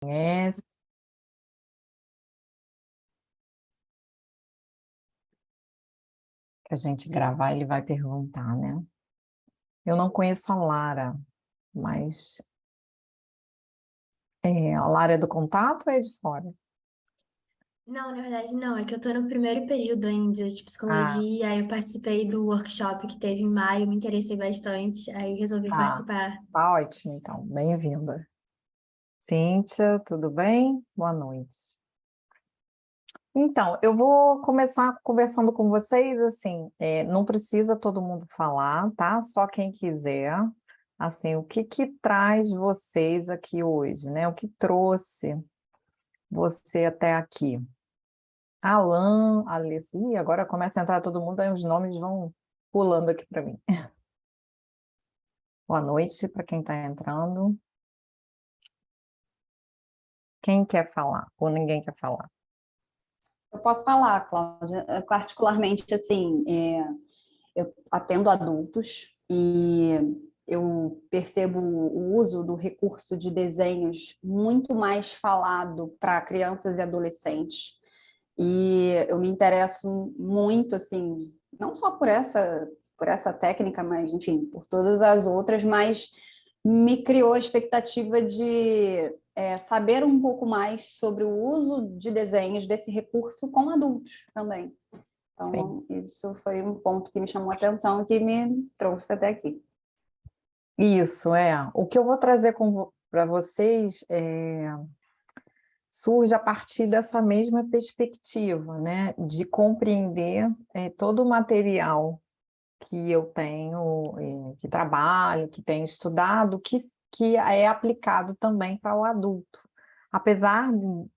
conhece. Que a gente gravar, ele vai perguntar, né? Eu não conheço a Lara, mas a Lara é do contato ou é de fora? Não, na verdade não, é que eu tô no primeiro período ainda de Ah, psicologia, aí eu participei do workshop que teve em maio, me interessei bastante, aí resolvi tá. participar. Tá ótimo, então. Bem-vinda. Cíntia, tudo bem? Boa noite. Então, eu vou começar conversando com vocês, assim, não precisa todo mundo falar, tá? Só quem quiser. Assim, o que que traz vocês aqui hoje, né? O que trouxe você até aqui? Alan, Alice, ih, agora começa a entrar todo mundo, aí os nomes vão pulando aqui para mim. Boa noite para quem está entrando. Quem quer falar? Ou ninguém quer falar? Eu posso falar, Cláudia, particularmente assim, eu atendo adultos e eu percebo o uso do recurso de desenhos muito mais falado para crianças e adolescentes. E eu me interesso muito, assim, não só por essa técnica, mas, enfim, por todas as outras, mas me criou a expectativa de saber um pouco mais sobre o uso de desenhos desse recurso com adultos também. Sim. Então, isso foi um ponto que me chamou a atenção e que me trouxe até aqui. Isso, O que eu vou trazer para vocês surge a partir dessa mesma perspectiva, né? De compreender todo o material que eu tenho, que trabalho, que tenho estudado, que é aplicado também para o adulto. Apesar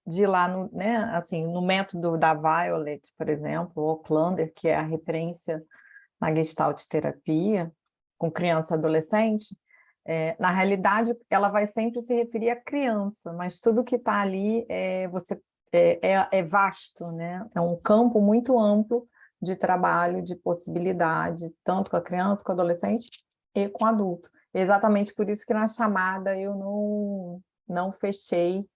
de ir lá no, né, assim, no método da Violet, por exemplo, ou Klander, que é a referência na Gestalt terapia, com criança e adolescente, na realidade, ela vai sempre se referir à criança, mas tudo que está ali é vasto, né? É um campo muito amplo de trabalho, de possibilidade, tanto com a criança, com o adolescente e com o adulto. Exatamente por isso que na chamada eu não fechei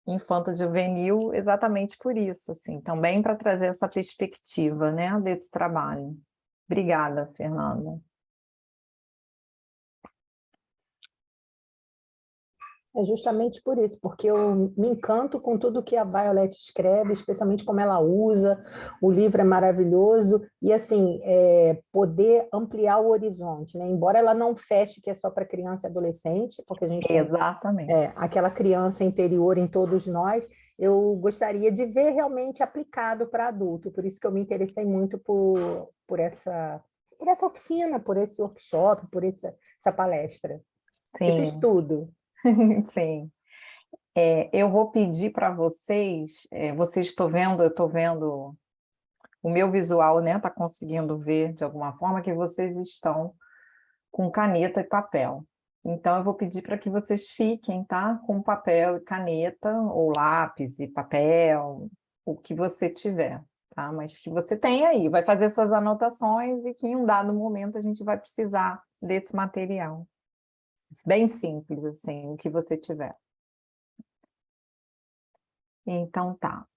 infanto-juvenil, exatamente por isso, assim, também para trazer essa perspectiva, né, desse trabalho. Obrigada, Fernanda. É justamente por isso, porque eu me encanto com tudo que a Violet escreve, especialmente como ela usa, o livro é maravilhoso, e assim, poder ampliar o horizonte, né? Embora ela não feche que é só para criança e adolescente, porque a gente tem Exatamente. aquela criança interior em todos nós, eu gostaria de ver realmente aplicado para adulto, por isso que eu me interessei muito por essa oficina, por esse workshop, por essa palestra, esse Sim, estudo. sim. Eu vou pedir para vocês, vocês estão vendo, eu estou vendo o meu visual, né? Está conseguindo ver de alguma forma que vocês estão com caneta e papel. Então, eu vou pedir para que vocês fiquem, tá? Com papel e caneta, ou lápis e papel, o que você tiver, tá? Mas que você tenha aí, vai fazer suas anotações e que em um dado momento a gente vai precisar desse material. Bem simples, assim, o que você tiver. Então, tá.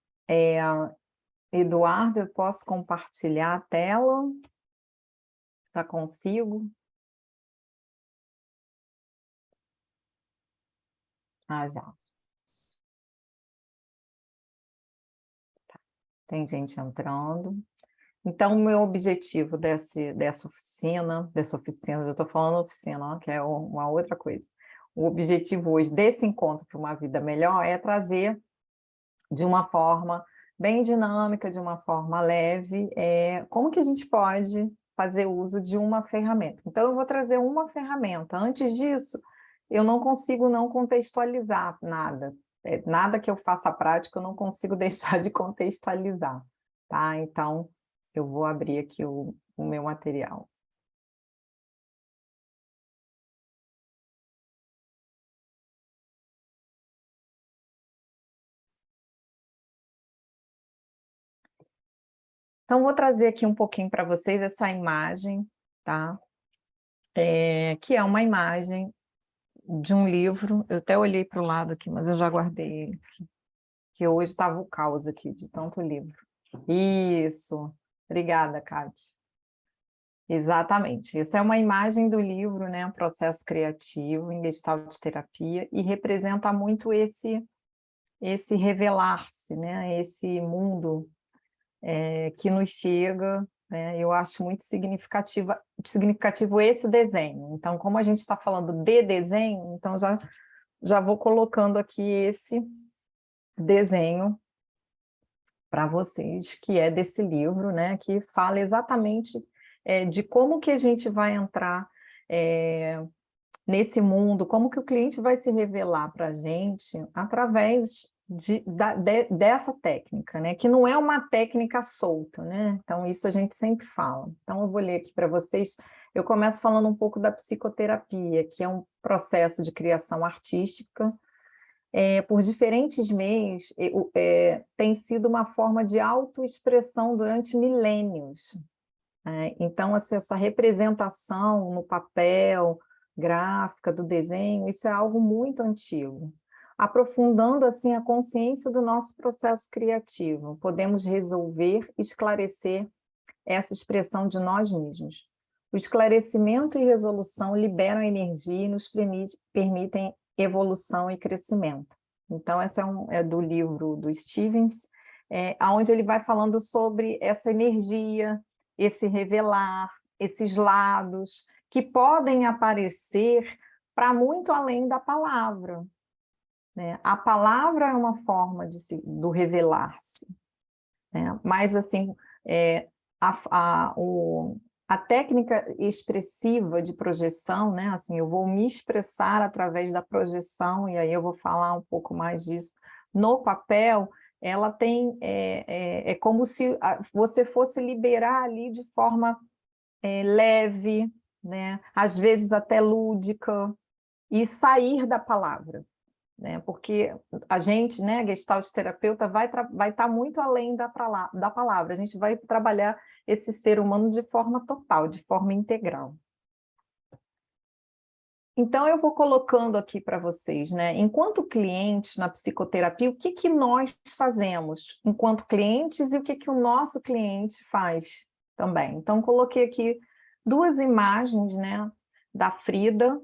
Eduardo, eu posso compartilhar a tela? Já consigo? Ah, já. Tem gente entrando. Então, o meu objetivo dessa oficina, já estou falando oficina, ó, que é uma outra coisa. O objetivo hoje desse encontro para uma vida melhor é trazer de uma forma bem dinâmica, de uma forma leve, como que a gente pode fazer uso de uma ferramenta. Então, eu vou trazer uma ferramenta. Antes disso, eu não consigo não contextualizar nada. Nada que eu faça prática, eu não consigo deixar de contextualizar, tá? Então, eu vou abrir aqui o meu material. Então, vou trazer aqui um pouquinho para vocês essa imagem, tá? Que é uma imagem de um livro, eu até olhei para o lado aqui, mas eu já guardei ele, que hoje estava o caos aqui, de tanto livro. Isso, obrigada, Kátia. Exatamente, essa é uma imagem do livro, né, Processo Criativo em Gestalt Terapia, e representa muito esse revelar-se, né, esse mundo que nos chega, né, eu acho muito significativo esse desenho. Então, como a gente está falando de desenho, então já vou colocando aqui esse desenho para vocês, que é desse livro, né, que fala exatamente de como que a gente vai entrar nesse mundo, como que o cliente vai se revelar para a gente através dessa técnica, né, que não é uma técnica solta, né, então isso a gente sempre fala. Então eu vou ler aqui para vocês, eu começo falando um pouco da psicoterapia, que é um processo de criação artística, por diferentes meios, tem sido uma forma de autoexpressão durante milênios. Então, assim, essa representação no papel, gráfica, do desenho, isso é algo muito antigo. Aprofundando, assim, a consciência do nosso processo criativo, podemos resolver, esclarecer essa expressão de nós mesmos. O esclarecimento e resolução liberam energia e nos permitem evolução e crescimento. Então, essa é do livro do Stevens, onde ele vai falando sobre essa energia, esse revelar, esses lados, que podem aparecer para muito além da palavra, né? A palavra é uma forma do revelar-se, né? Mas, assim, a técnica expressiva de projeção, né? Assim, eu vou me expressar através da projeção, e aí eu vou falar um pouco mais disso, no papel, ela tem, é como se você fosse liberar ali de forma leve, né? Às vezes até lúdica, e sair da palavra, né? Porque a gente, né, Gestalt terapeuta, vai estar muito além da palavra, a gente vai trabalhar esse ser humano de forma total, de forma integral. Então, eu vou colocando aqui para vocês, né, enquanto clientes na psicoterapia, o que nós fazemos enquanto clientes e o que o nosso cliente faz também. Então, coloquei aqui duas imagens, né, da Frida.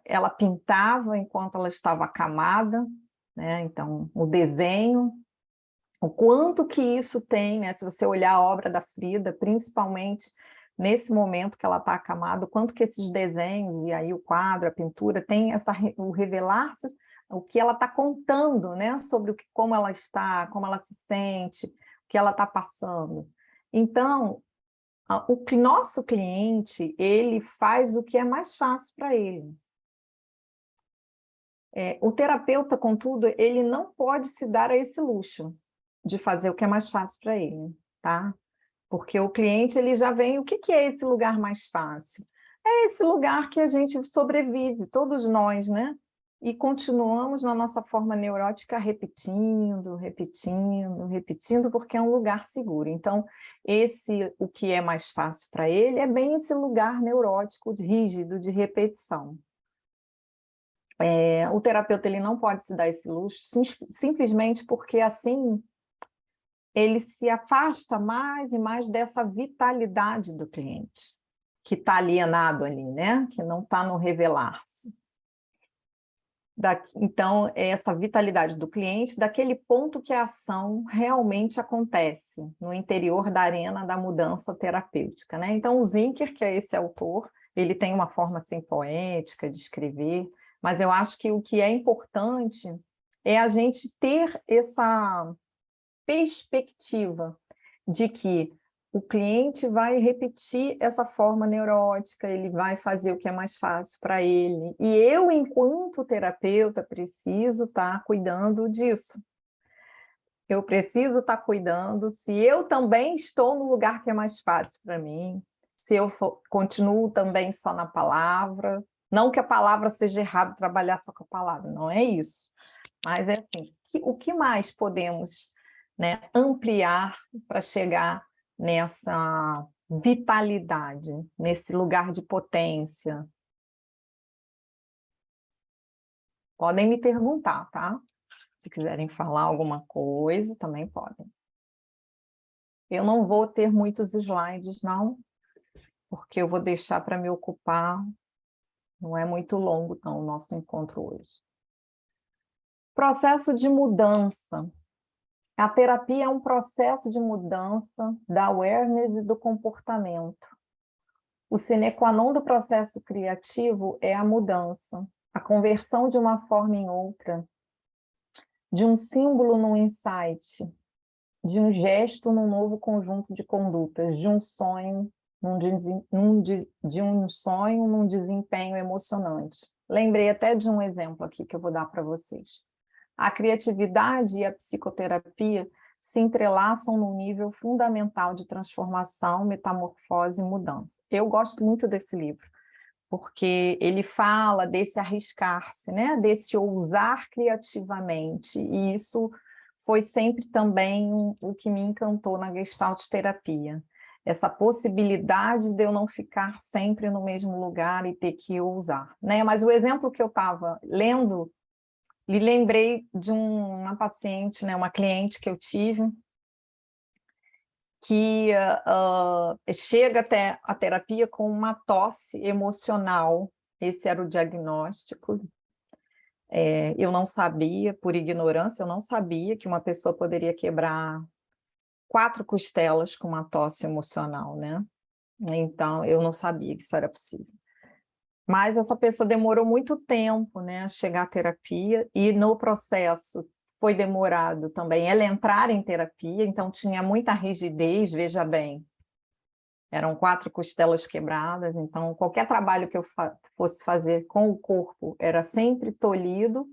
Ela pintava enquanto ela estava acamada, né? Então, o desenho, o quanto que isso tem, né? Se você olhar a obra da Frida, principalmente nesse momento que ela está acamada, o quanto que esses desenhos, e aí o quadro, a pintura, tem o revelar-se, o que ela está contando, né? Sobre como ela está, como ela se sente, o que ela está passando. Então, o nosso cliente, ele faz o que é mais fácil para ele. O terapeuta, contudo, ele não pode se dar a esse luxo de fazer o que é mais fácil para ele, tá? Porque o cliente, ele já vem, o que é esse lugar mais fácil? É esse lugar que a gente sobrevive, todos nós, né? E continuamos na nossa forma neurótica repetindo, repetindo, repetindo, porque é um lugar seguro. Então, o que é mais fácil para ele é bem esse lugar neurótico, rígido, de repetição. O terapeuta, ele não pode se dar esse luxo, simplesmente porque assim ele se afasta mais e mais dessa vitalidade do cliente, que está alienado ali, né? Que não está no revelar-se. Então, essa vitalidade do cliente, daquele ponto que a ação realmente acontece no interior da arena da mudança terapêutica, né? Então, o Zinker, que é esse autor, ele tem uma forma assim poética de escrever, mas eu acho que o que é importante é a gente ter essa perspectiva de que o cliente vai repetir essa forma neurótica, ele vai fazer o que é mais fácil para ele. E eu, enquanto terapeuta, preciso estar cuidando disso. Eu preciso estar cuidando se eu também estou no lugar que é mais fácil para mim, se eu continuo também só na palavra. Não que a palavra seja errado trabalhar só com a palavra, não é isso. Mas é assim, o que mais podemos, né, ampliar para chegar nessa vitalidade, nesse lugar de potência? Podem me perguntar, tá? Se quiserem falar alguma coisa, também podem. Eu não vou ter muitos slides, não, porque eu vou deixar para me ocupar. Não é muito longo, não, o nosso encontro hoje. Processo de mudança. A terapia é um processo de mudança da awareness e do comportamento. O sine qua non do processo criativo é a mudança, a conversão de uma forma em outra, de um símbolo num insight, de um gesto num novo conjunto de condutas, de um sonho num desempenho emocionante. Lembrei até de um exemplo aqui que eu vou dar para vocês. A criatividade e a psicoterapia se entrelaçam num nível fundamental de transformação, metamorfose e mudança. Eu gosto muito desse livro, porque ele fala desse arriscar-se, né? Desse ousar criativamente, e isso foi sempre também o que me encantou na Gestalt terapia. Essa possibilidade de eu não ficar sempre no mesmo lugar e ter que ousar, né? Mas o exemplo que eu estava lendo, me lembrei de uma paciente, né, uma cliente que eu tive, que chega até a terapia com uma tosse emocional. Esse era o diagnóstico. Eu não sabia, por ignorância, eu não sabia que uma pessoa poderia quebrar 4 costelas com uma tosse emocional, né? Então, eu não sabia que isso era possível. Mas essa pessoa demorou muito tempo, né, a chegar à terapia, e no processo foi demorado também ela entrar em terapia, então tinha muita rigidez, veja bem, eram 4 costelas quebradas, então qualquer trabalho que eu fosse fazer com o corpo era sempre tolhido,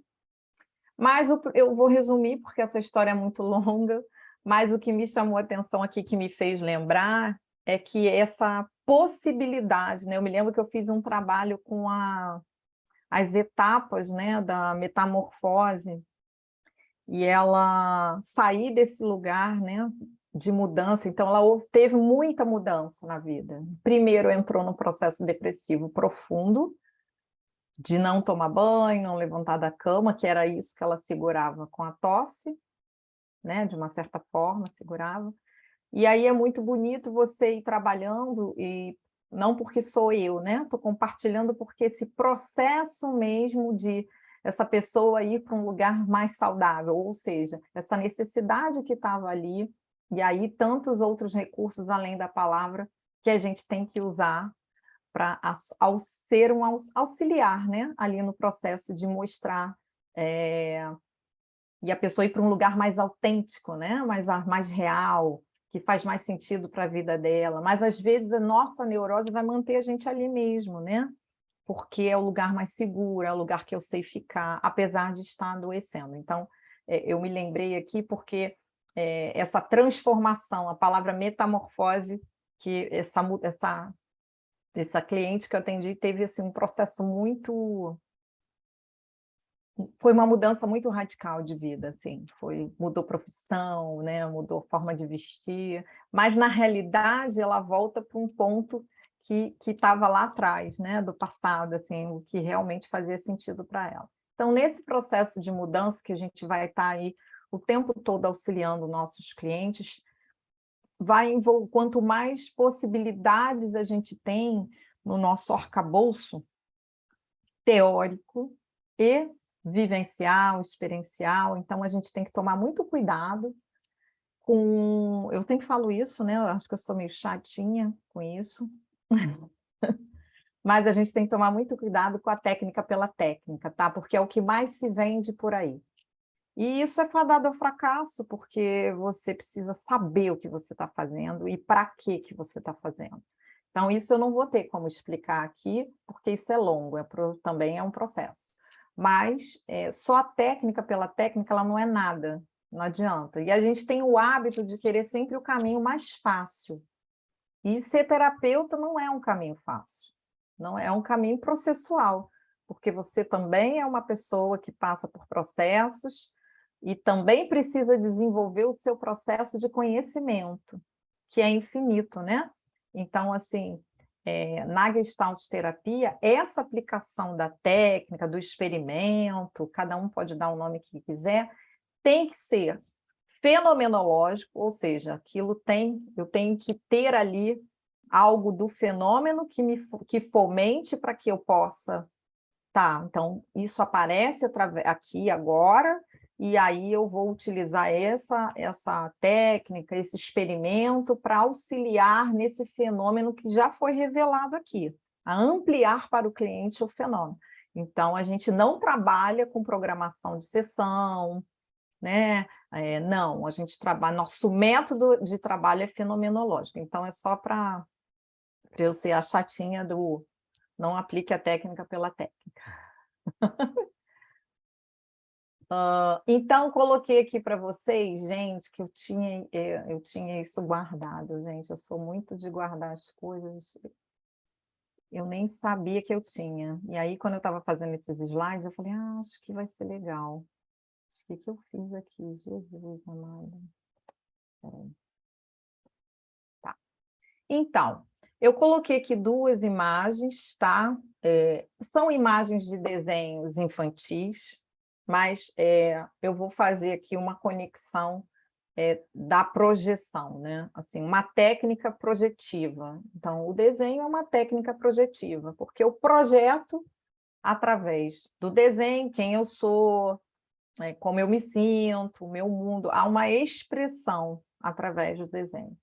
mas eu vou resumir, porque essa história é muito longa, mas o que me chamou a atenção aqui, que me fez lembrar, é que essa possibilidade, né? Eu me lembro que eu fiz um trabalho com as etapas, né, da metamorfose, e ela sair desse lugar, né, de mudança, então ela teve muita mudança na vida. Primeiro entrou num processo depressivo profundo, de não tomar banho, não levantar da cama, que era isso que ela segurava com a tosse, né, de uma certa forma, segurava. E aí é muito bonito você ir trabalhando, e não porque sou eu, né? Estou compartilhando porque esse processo mesmo de essa pessoa ir para um lugar mais saudável, ou seja, essa necessidade que estava ali, e aí tantos outros recursos além da palavra que a gente tem que usar para ser um auxiliar, né? Ali no processo de mostrar e a pessoa ir para um lugar mais autêntico, né? mais real, que faz mais sentido para a vida dela. Mas, às vezes, a nossa neurose vai manter a gente ali mesmo, né? Porque é o lugar mais seguro, é o lugar que eu sei ficar, apesar de estar adoecendo. Então, eu me lembrei aqui porque essa transformação, a palavra metamorfose, que essa cliente que eu atendi teve assim, um processo muito... Foi uma mudança muito radical de vida, assim, mudou profissão, né, mudou forma de vestir, mas na realidade ela volta para um ponto que estava lá atrás, né, do passado, assim, o que realmente fazia sentido para ela. Então, nesse processo de mudança que a gente vai estar aí o tempo todo auxiliando nossos clientes, quanto mais possibilidades a gente tem no nosso arcabouço teórico e vivencial, experiencial, então a gente tem que tomar muito cuidado com... Eu sempre falo isso, né? Eu acho que eu sou meio chatinha com isso, mas a gente tem que tomar muito cuidado com a técnica pela técnica, tá? Porque é o que mais se vende por aí. E isso é fadado ao fracasso, porque você precisa saber o que você está fazendo e para que você está fazendo. Então, isso eu não vou ter como explicar aqui, porque isso é longo, também é um processo. Mas só a técnica pela técnica, ela não é nada, não adianta. E a gente tem o hábito de querer sempre o caminho mais fácil. E ser terapeuta não é um caminho fácil, não é um caminho processual, porque você também é uma pessoa que passa por processos e também precisa desenvolver o seu processo de conhecimento, que é infinito, né? Então, assim, na Gestalt terapia, essa aplicação da técnica, do experimento, cada um pode dar o nome que quiser, tem que ser fenomenológico, ou seja, eu tenho que ter ali algo do fenômeno que fomente para que eu possa... Tá, então isso aparece aqui agora, e aí eu vou utilizar essa técnica, esse experimento para auxiliar nesse fenômeno que já foi revelado aqui, a ampliar para o cliente o fenômeno. Então, a gente não trabalha com programação de sessão, né? Não, a gente trabalha, nosso método de trabalho é fenomenológico, então é só para eu ser a chatinha do não aplique a técnica pela técnica. Então, coloquei aqui para vocês, gente, que eu tinha isso guardado, gente. Eu sou muito de guardar as coisas. Eu nem sabia que eu tinha. E aí, quando eu estava fazendo esses slides, eu falei, acho que vai ser legal. Acho que o que eu fiz aqui? Jesus amado. Peraí. Tá. Então, eu coloquei aqui 2 imagens, tá? São imagens de desenhos infantis, mas eu vou fazer aqui uma conexão da projeção, né? Assim, uma técnica projetiva. Então, o desenho é uma técnica projetiva, porque eu projeto através do desenho quem eu sou, como eu me sinto, o meu mundo. Há uma expressão através do desenho.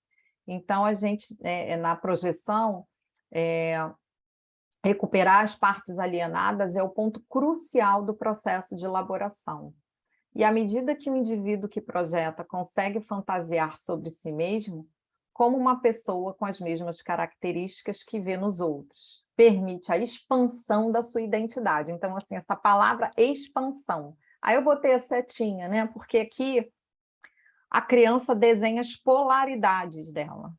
Então, a gente, na projeção, recuperar as partes alienadas é o ponto crucial do processo de elaboração. E à medida que o indivíduo que projeta consegue fantasiar sobre si mesmo, como uma pessoa com as mesmas características que vê nos outros, permite a expansão da sua identidade. Então, assim, essa palavra expansão. Aí eu botei a setinha, né? Porque aqui a criança desenha as polaridades dela.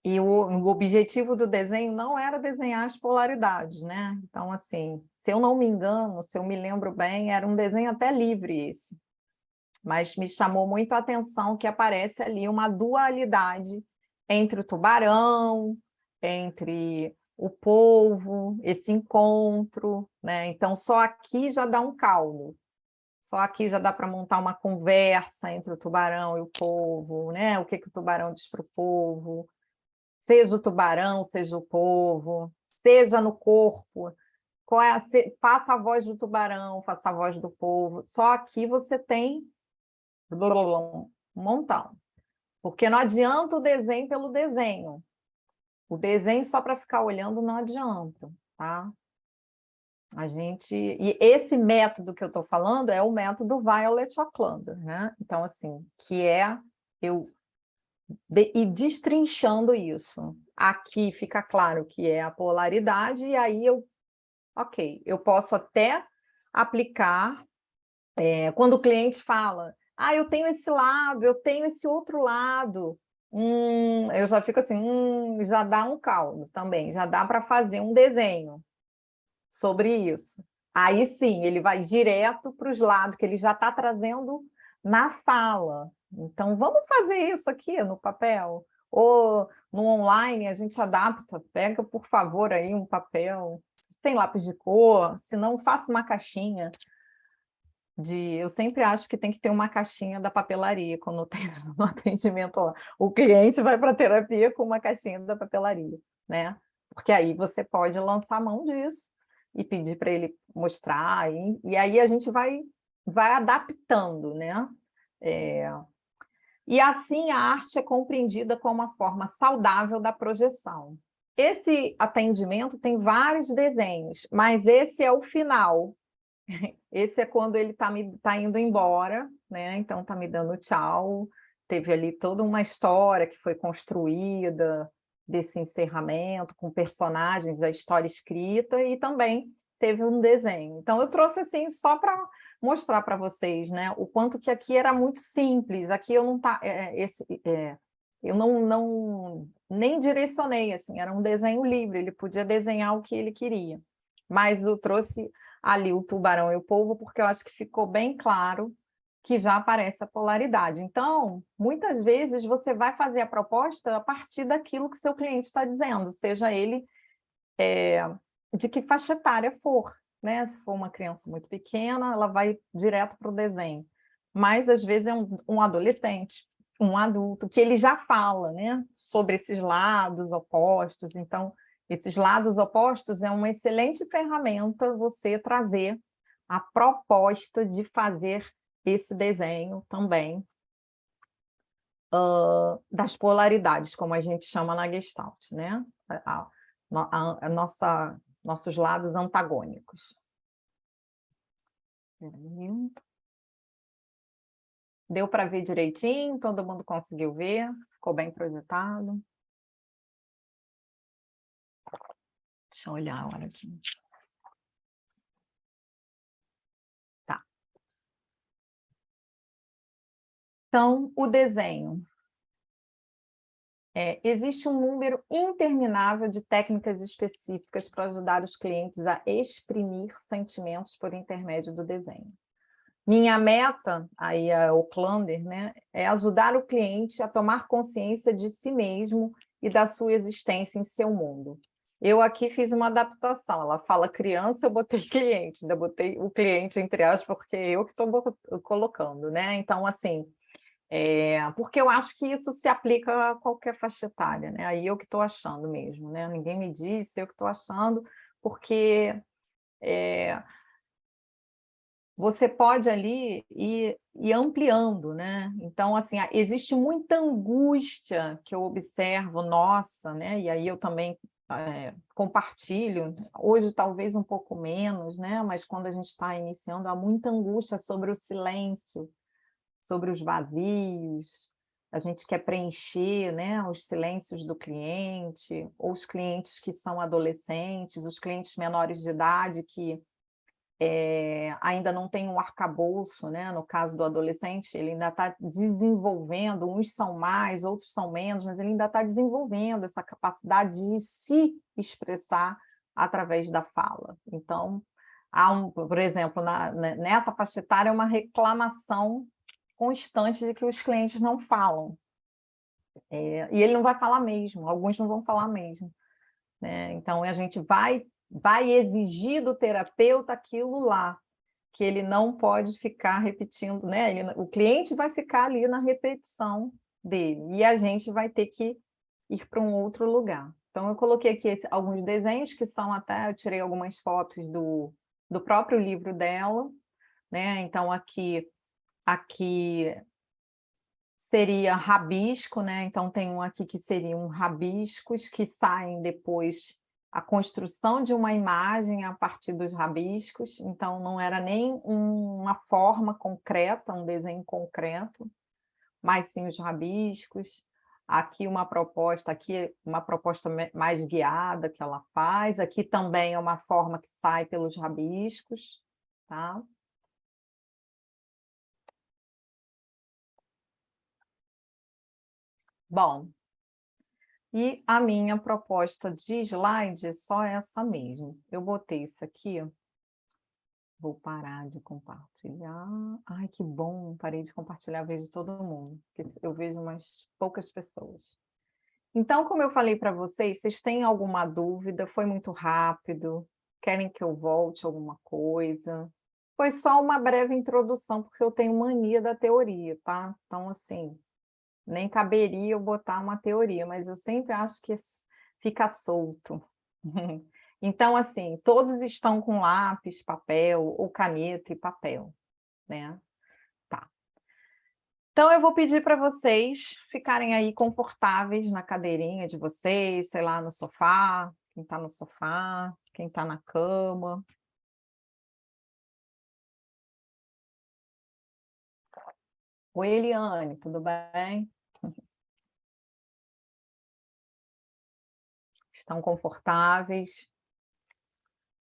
E o objetivo do desenho não era desenhar as polaridades, né? Então, assim, se eu não me engano, se eu me lembro bem, era um desenho até livre esse. Mas me chamou muito a atenção que aparece ali uma dualidade entre o tubarão, entre o polvo, esse encontro, né? Então, só aqui já dá um caldo. Só aqui já dá para montar uma conversa entre o tubarão e o polvo, né? O que o tubarão diz para o polvo, seja o tubarão, seja o polvo, seja no corpo, faça a voz do tubarão, faça a voz do polvo. Só aqui você tem um montão. Porque não adianta o desenho pelo desenho. O desenho só para ficar olhando não adianta, tá? E esse método que eu estou falando é o método Violet Ocklander, né? Então, assim, que é ir destrinchando isso. Aqui fica claro que é a polaridade, e aí eu posso até aplicar, quando o cliente fala, eu tenho esse lado, eu tenho esse outro lado, eu já fico assim, já dá um caldo também, já dá para fazer um desenho sobre isso. Aí sim, ele vai direto para os lados que ele já está trazendo na fala. Então, vamos fazer isso aqui no papel? Ou no online a gente adapta, pega, por favor, aí um papel, se tem lápis de cor, se não, faça uma caixinha. Eu sempre acho que tem que ter uma caixinha da papelaria quando tem no atendimento lá. O cliente vai para a terapia com uma caixinha da papelaria, né? Porque aí você pode lançar a mão disso e pedir para ele mostrar, e aí a gente vai adaptando, né? E assim a arte é compreendida como uma forma saudável da projeção. Esse atendimento tem vários desenhos, mas esse é o final. Esse é quando ele tá indo embora, né? Então está me dando tchau. Teve ali toda uma história que foi construída desse encerramento, com personagens da história escrita, e também teve um desenho. Então, eu trouxe assim só para mostrar para vocês, né, o quanto que aqui era muito simples. Aqui eu não nem direcionei, assim, era um desenho livre, ele podia desenhar o que ele queria. Mas eu trouxe ali o tubarão e o polvo porque eu acho que ficou bem claro que já aparece a polaridade. Então, muitas vezes você vai fazer a proposta a partir daquilo que seu cliente está dizendo, seja ele de que faixa etária for, né? Se for uma criança muito pequena, ela vai direto para o desenho. Mas, às vezes, é um adolescente, um adulto, que ele já fala, né, sobre esses lados opostos. Então, esses lados opostos é uma excelente ferramenta você trazer a proposta de fazer esse desenho também das polaridades, como a gente chama na Gestalt, né? Nossos lados antagônicos. Deu para ver direitinho? Todo mundo conseguiu ver? Ficou bem projetado? Deixa eu olhar agora aqui. Tá. Então, o desenho. Existe um número interminável de técnicas específicas para ajudar os clientes a exprimir sentimentos por intermédio do desenho. Minha meta, aí é o Klander, né, é ajudar o cliente a tomar consciência de si mesmo e da sua existência em seu mundo. Eu aqui fiz uma adaptação, ela fala criança, eu botei cliente, ainda botei o cliente entre aspas, porque eu que estou colocando, né? Então, assim, porque eu acho que isso se aplica a qualquer faixa etária, né? Aí eu que estou achando mesmo, né? Ninguém me disse, eu que estou achando, porque você pode ali ir ampliando, né? Então, assim, existe muita angústia que eu observo, nossa, né? E aí eu também compartilho, hoje talvez um pouco menos, né? Mas quando a gente está iniciando, há muita angústia sobre o silêncio, sobre os vazios, a gente quer preencher, né, os silêncios do cliente, ou os clientes que são adolescentes, os clientes menores de idade que ainda não tem um arcabouço, né? No caso do adolescente, ele ainda está desenvolvendo, uns são mais, outros são menos, mas ele ainda está desenvolvendo essa capacidade de se expressar através da fala. Então, por exemplo, nessa faixa etária, uma reclamação constante de que os clientes não falam. E ele não vai falar mesmo, alguns não vão falar mesmo, né? Então, a gente vai exigir do terapeuta aquilo lá, que ele não pode ficar repetindo, né? O cliente vai ficar ali na repetição dele, e a gente vai ter que ir para um outro lugar. Então, eu coloquei aqui alguns desenhos que são até, eu tirei algumas fotos do próprio livro dela, né? Então, aqui seria rabisco, né? Então, tem um aqui que seriam rabiscos que saem depois a construção de uma imagem a partir dos rabiscos, então não era nem uma forma concreta, um desenho concreto, mas sim os rabiscos. Aqui uma proposta mais guiada que ela faz, aqui também é uma forma que sai pelos rabiscos, tá? Bom, e a minha proposta de slide é só essa mesmo. Eu botei isso aqui, vou parar de compartilhar. Ai, que bom, parei de compartilhar, vejo todo mundo, porque eu vejo umas poucas pessoas. Então, como eu falei para vocês, vocês têm alguma dúvida? Foi muito rápido? Querem que eu volte alguma coisa? Foi só uma breve introdução, porque eu tenho mania da teoria, tá? Então, assim, nem caberia eu botar uma teoria, mas eu sempre acho que fica solto. Então, assim, todos estão com lápis, papel, ou caneta e papel, né? Tá. Então, eu vou pedir para vocês ficarem aí confortáveis na cadeirinha de vocês, sei lá, no sofá, quem está no sofá, quem está na cama. Oi, Eliane, tudo bem? Estão confortáveis?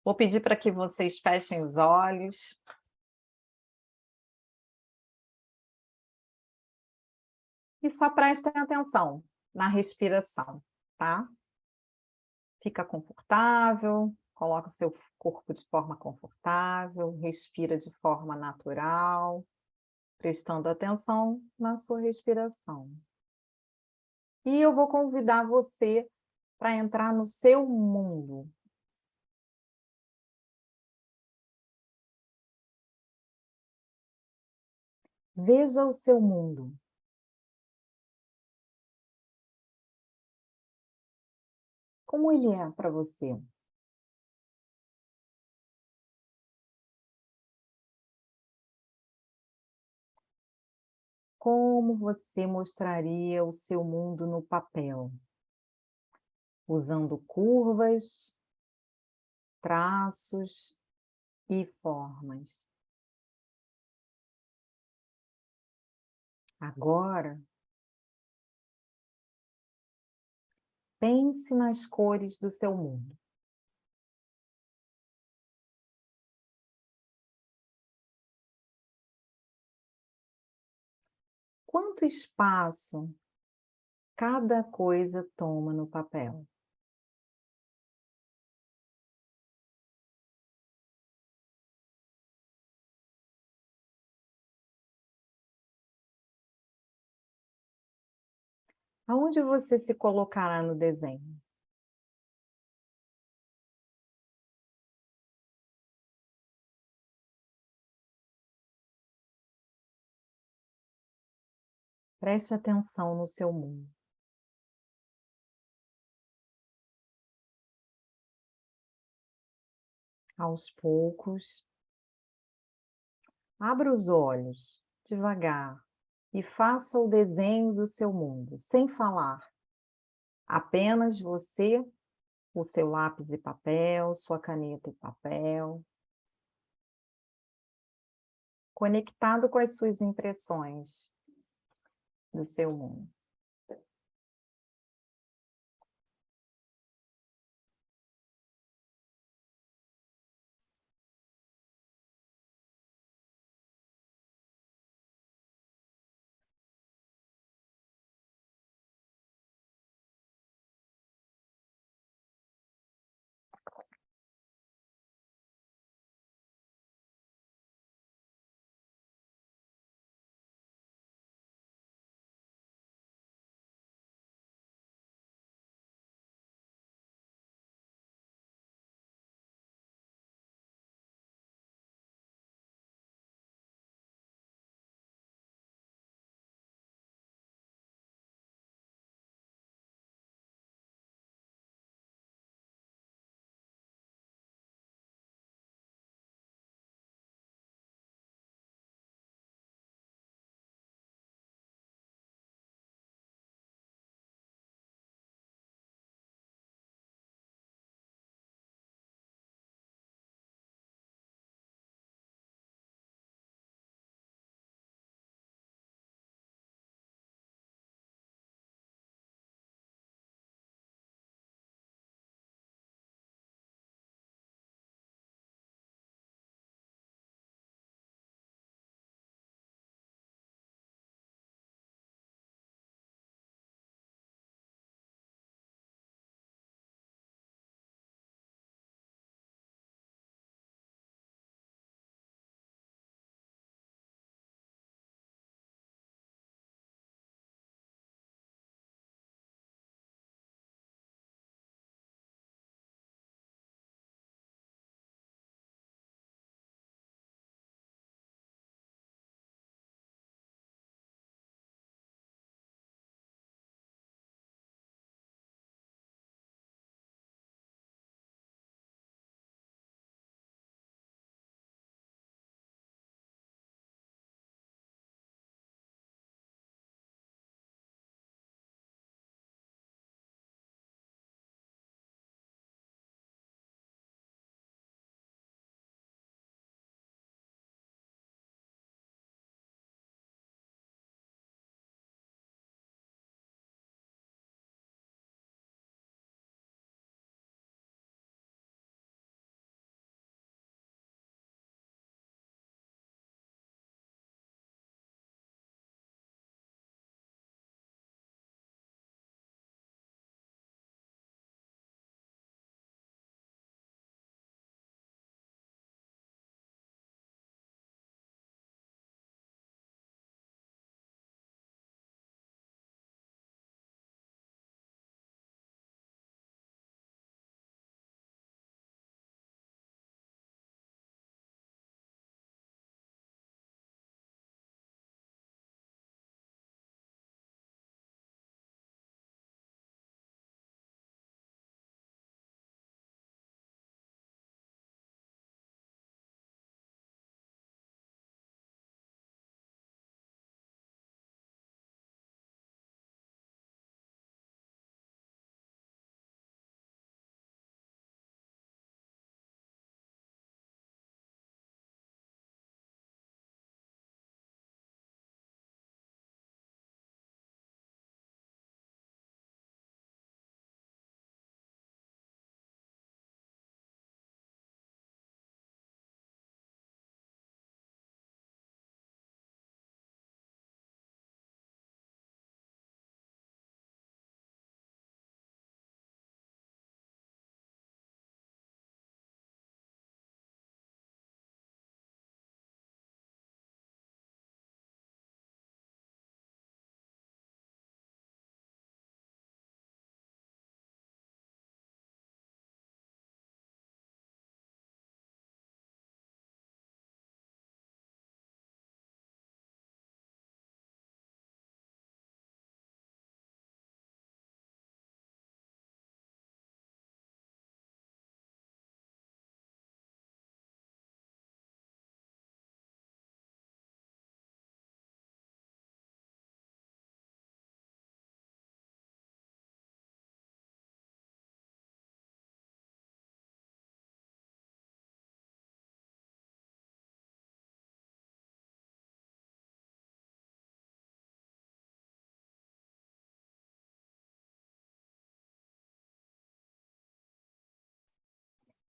Vou pedir para que vocês fechem os olhos. E só prestem atenção na respiração, tá? Fica confortável, coloca o seu corpo de forma confortável, respira de forma natural, prestando atenção na sua respiração. E eu vou convidar você para entrar no seu mundo. Veja o seu mundo. Como ele é para você? Como você mostraria o seu mundo no papel? Usando curvas, traços e formas. Agora, pense nas cores do seu mundo. Quanto espaço cada coisa toma no papel? Aonde você se colocará no desenho? Preste atenção no seu mundo. Aos poucos, abra os olhos, devagar, e faça o desenho do seu mundo, sem falar. Apenas você, o seu lápis e papel, sua caneta e papel, conectado com as suas impressões do seu mundo.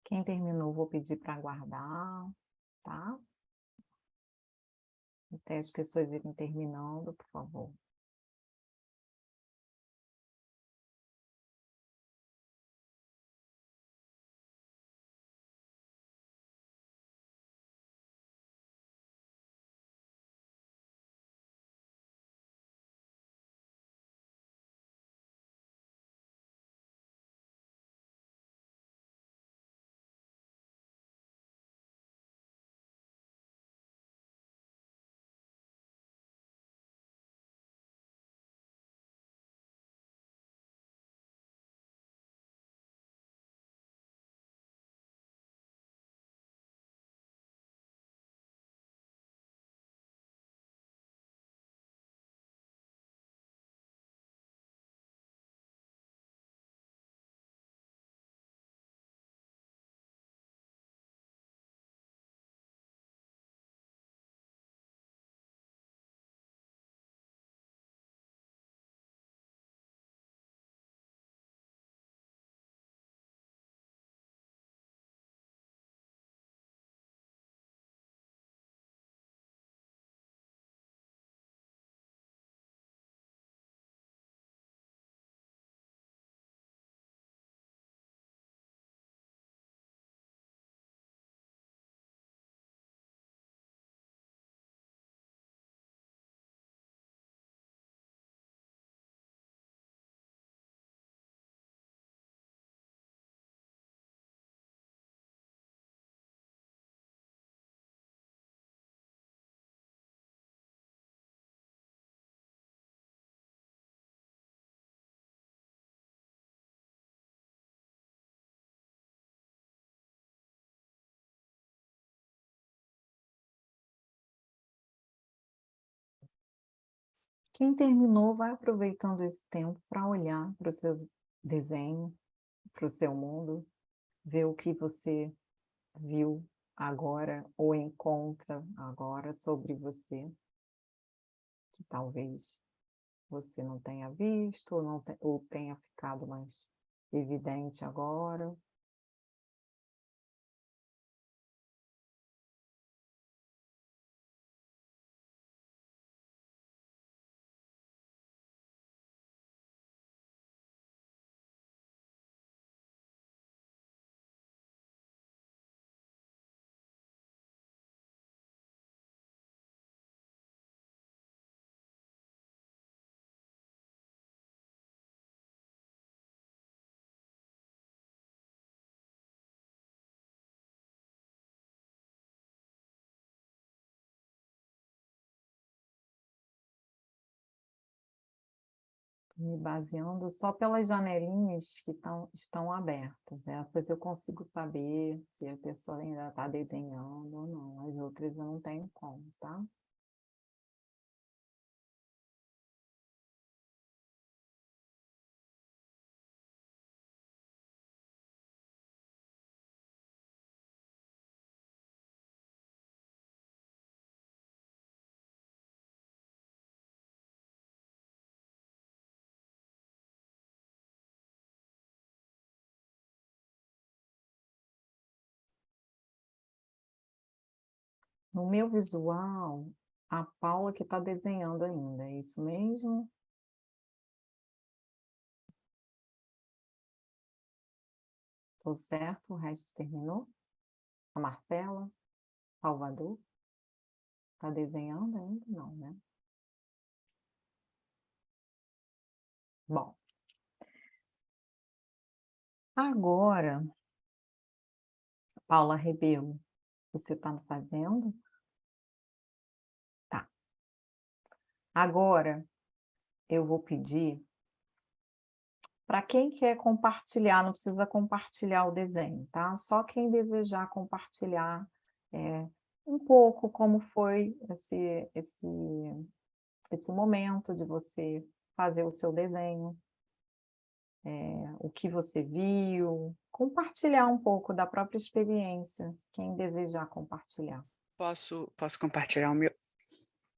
Quem terminou, vou pedir para aguardar, tá? Até as pessoas irem terminando, por favor. Quem terminou, vai aproveitando esse tempo para olhar para o seu desenho, para o seu mundo, ver o que você viu agora ou encontra agora sobre você, que talvez você não tenha visto ou, ou tenha ficado mais evidente agora. Me baseando só pelas janelinhas que estão abertas. Essas eu consigo saber se a pessoa ainda está desenhando ou não. As outras eu não tenho como, tá? No meu visual, a Paula que está desenhando ainda, é isso mesmo? Tô certo? O resto terminou? A Marcela? Salvador? Está desenhando ainda? Não, né? Bom. Agora, Paula Rebelo, você está fazendo? Tá. Agora, eu vou pedir para quem quer compartilhar, não precisa compartilhar o desenho, tá? Só quem desejar compartilhar um pouco como foi esse momento de você fazer o seu desenho, o que você viu, compartilhar um pouco da própria experiência, quem desejar compartilhar. Posso compartilhar o meu?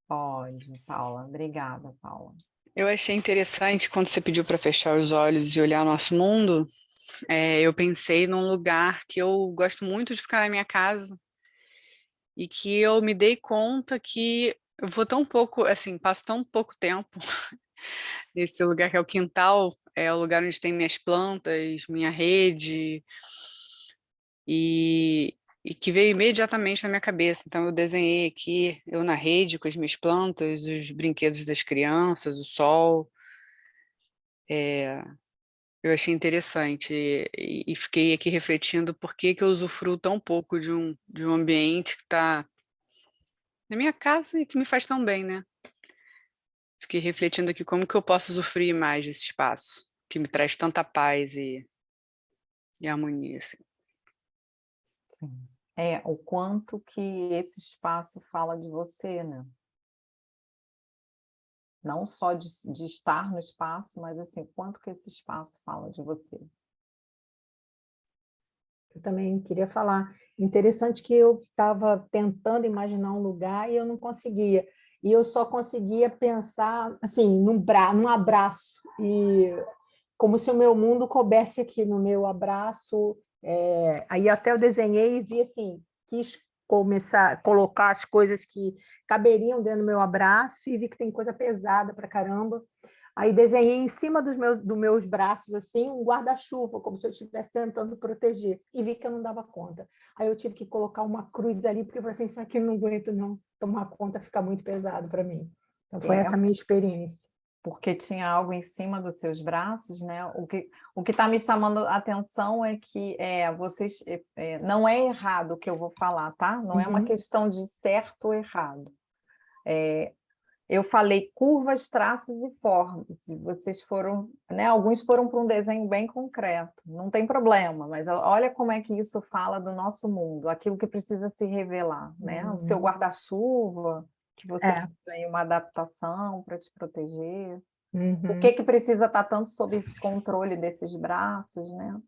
Pode, Paula. Obrigada, Paula. Eu achei interessante quando você pediu para fechar os olhos e olhar nosso mundo, eu pensei num lugar que eu gosto muito de ficar na minha casa e que eu me dei conta que eu vou tão pouco, assim, passo tão pouco tempo nesse lugar que é o quintal, é o lugar onde tem minhas plantas, minha rede, e que veio imediatamente na minha cabeça. Então, eu desenhei aqui, eu na rede com as minhas plantas, os brinquedos das crianças, o sol. Eu achei interessante e fiquei aqui refletindo por que que eu usufruo tão pouco de um ambiente que está na minha casa e que me faz tão bem, né? Fiquei refletindo aqui como que eu posso usufruir mais desse espaço, que me traz tanta paz e harmonia, assim. Sim. O quanto que esse espaço fala de você, né? Não só de estar no espaço, mas assim, quanto que esse espaço fala de você. Eu também queria falar. Interessante que eu estava tentando imaginar um lugar e eu não conseguia. E eu só conseguia pensar assim, num abraço. E como se o meu mundo coubesse aqui no meu abraço. Aí até eu desenhei e vi assim, quis começar a colocar as coisas que caberiam dentro do meu abraço e vi que tem coisa pesada para caramba. Aí desenhei em cima dos meus braços assim um guarda-chuva, como se eu estivesse tentando proteger, e vi que eu não dava conta. Aí eu tive que colocar uma cruz ali, porque eu falei assim, isso aqui eu não aguento não, tomar conta fica muito pesado para mim. Então foi essa a minha experiência. Porque tinha algo em cima dos seus braços, né? O que está me chamando a atenção é que vocês não é errado o que eu vou falar, tá? Não é uma questão de certo ou errado. Eu falei curvas, traços e formas. E vocês foram, né? Alguns foram para um desenho bem concreto. Não tem problema, mas olha como é que isso fala do nosso mundo, aquilo que precisa se revelar, né? O seu guarda-chuva, que você tem uma adaptação para te proteger. Por que precisa estar tanto sob esse controle desses braços, né?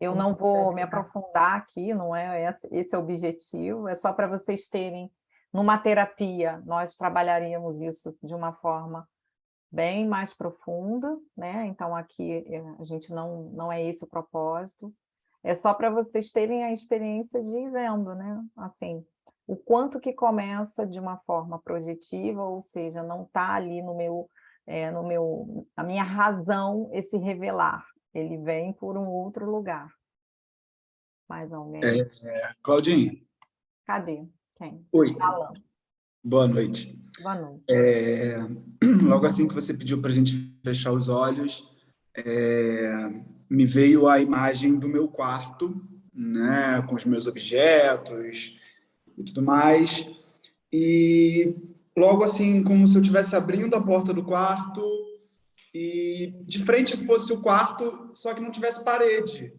Eu Como não se vou me tivesse, aprofundar aqui, não é esse é o objetivo, é só para vocês terem, numa terapia, nós trabalharíamos isso de uma forma bem mais profunda, né? Então aqui a gente não é esse o propósito, é só para vocês terem a experiência de ir vendo, né? Assim, o quanto que começa de uma forma projetiva, ou seja, não está ali a minha razão esse revelar, ele vem por um outro lugar. Mais alguém? Claudinha, Cadê? Quem? oi, Alan, boa noite. boa noite. Logo assim que você pediu para a gente fechar os olhos, me veio a imagem do meu quarto, né, com os meus objetos e tudo mais. E logo assim, como se eu estivesse abrindo a porta do quarto e de frente fosse o quarto, só que não tivesse parede,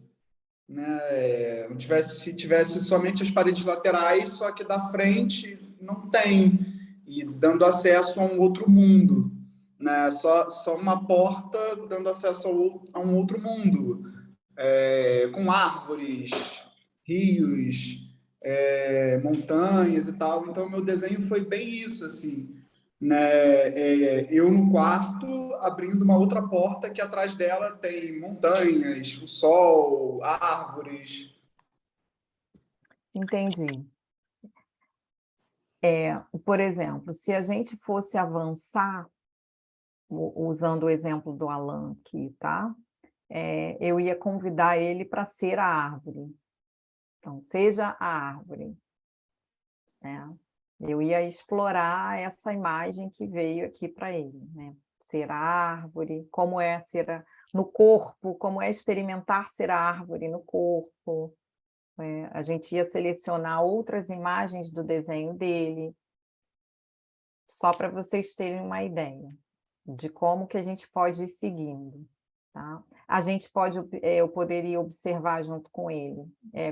né? Não tivesse somente as paredes laterais, só que da frente não tem, e dando acesso a um outro mundo, né? Só uma porta dando acesso a um outro mundo, com árvores, rios, montanhas e tal. Então, meu desenho foi bem isso, assim, né? Eu no quarto abrindo uma outra porta que atrás dela tem montanhas, o sol, árvores. Entendi. Por exemplo, se a gente fosse avançar, usando o exemplo do Alan aqui, tá? Eu ia convidar ele para ser a árvore. Então, seja a árvore, né? Eu ia explorar essa imagem que veio aqui para ele, né? Ser a árvore, como é ser no corpo, como é experimentar ser a árvore no corpo. A gente ia selecionar outras imagens do desenho dele, só para vocês terem uma ideia de como que a gente pode ir seguindo, tá? A gente pode, eu poderia observar junto com ele,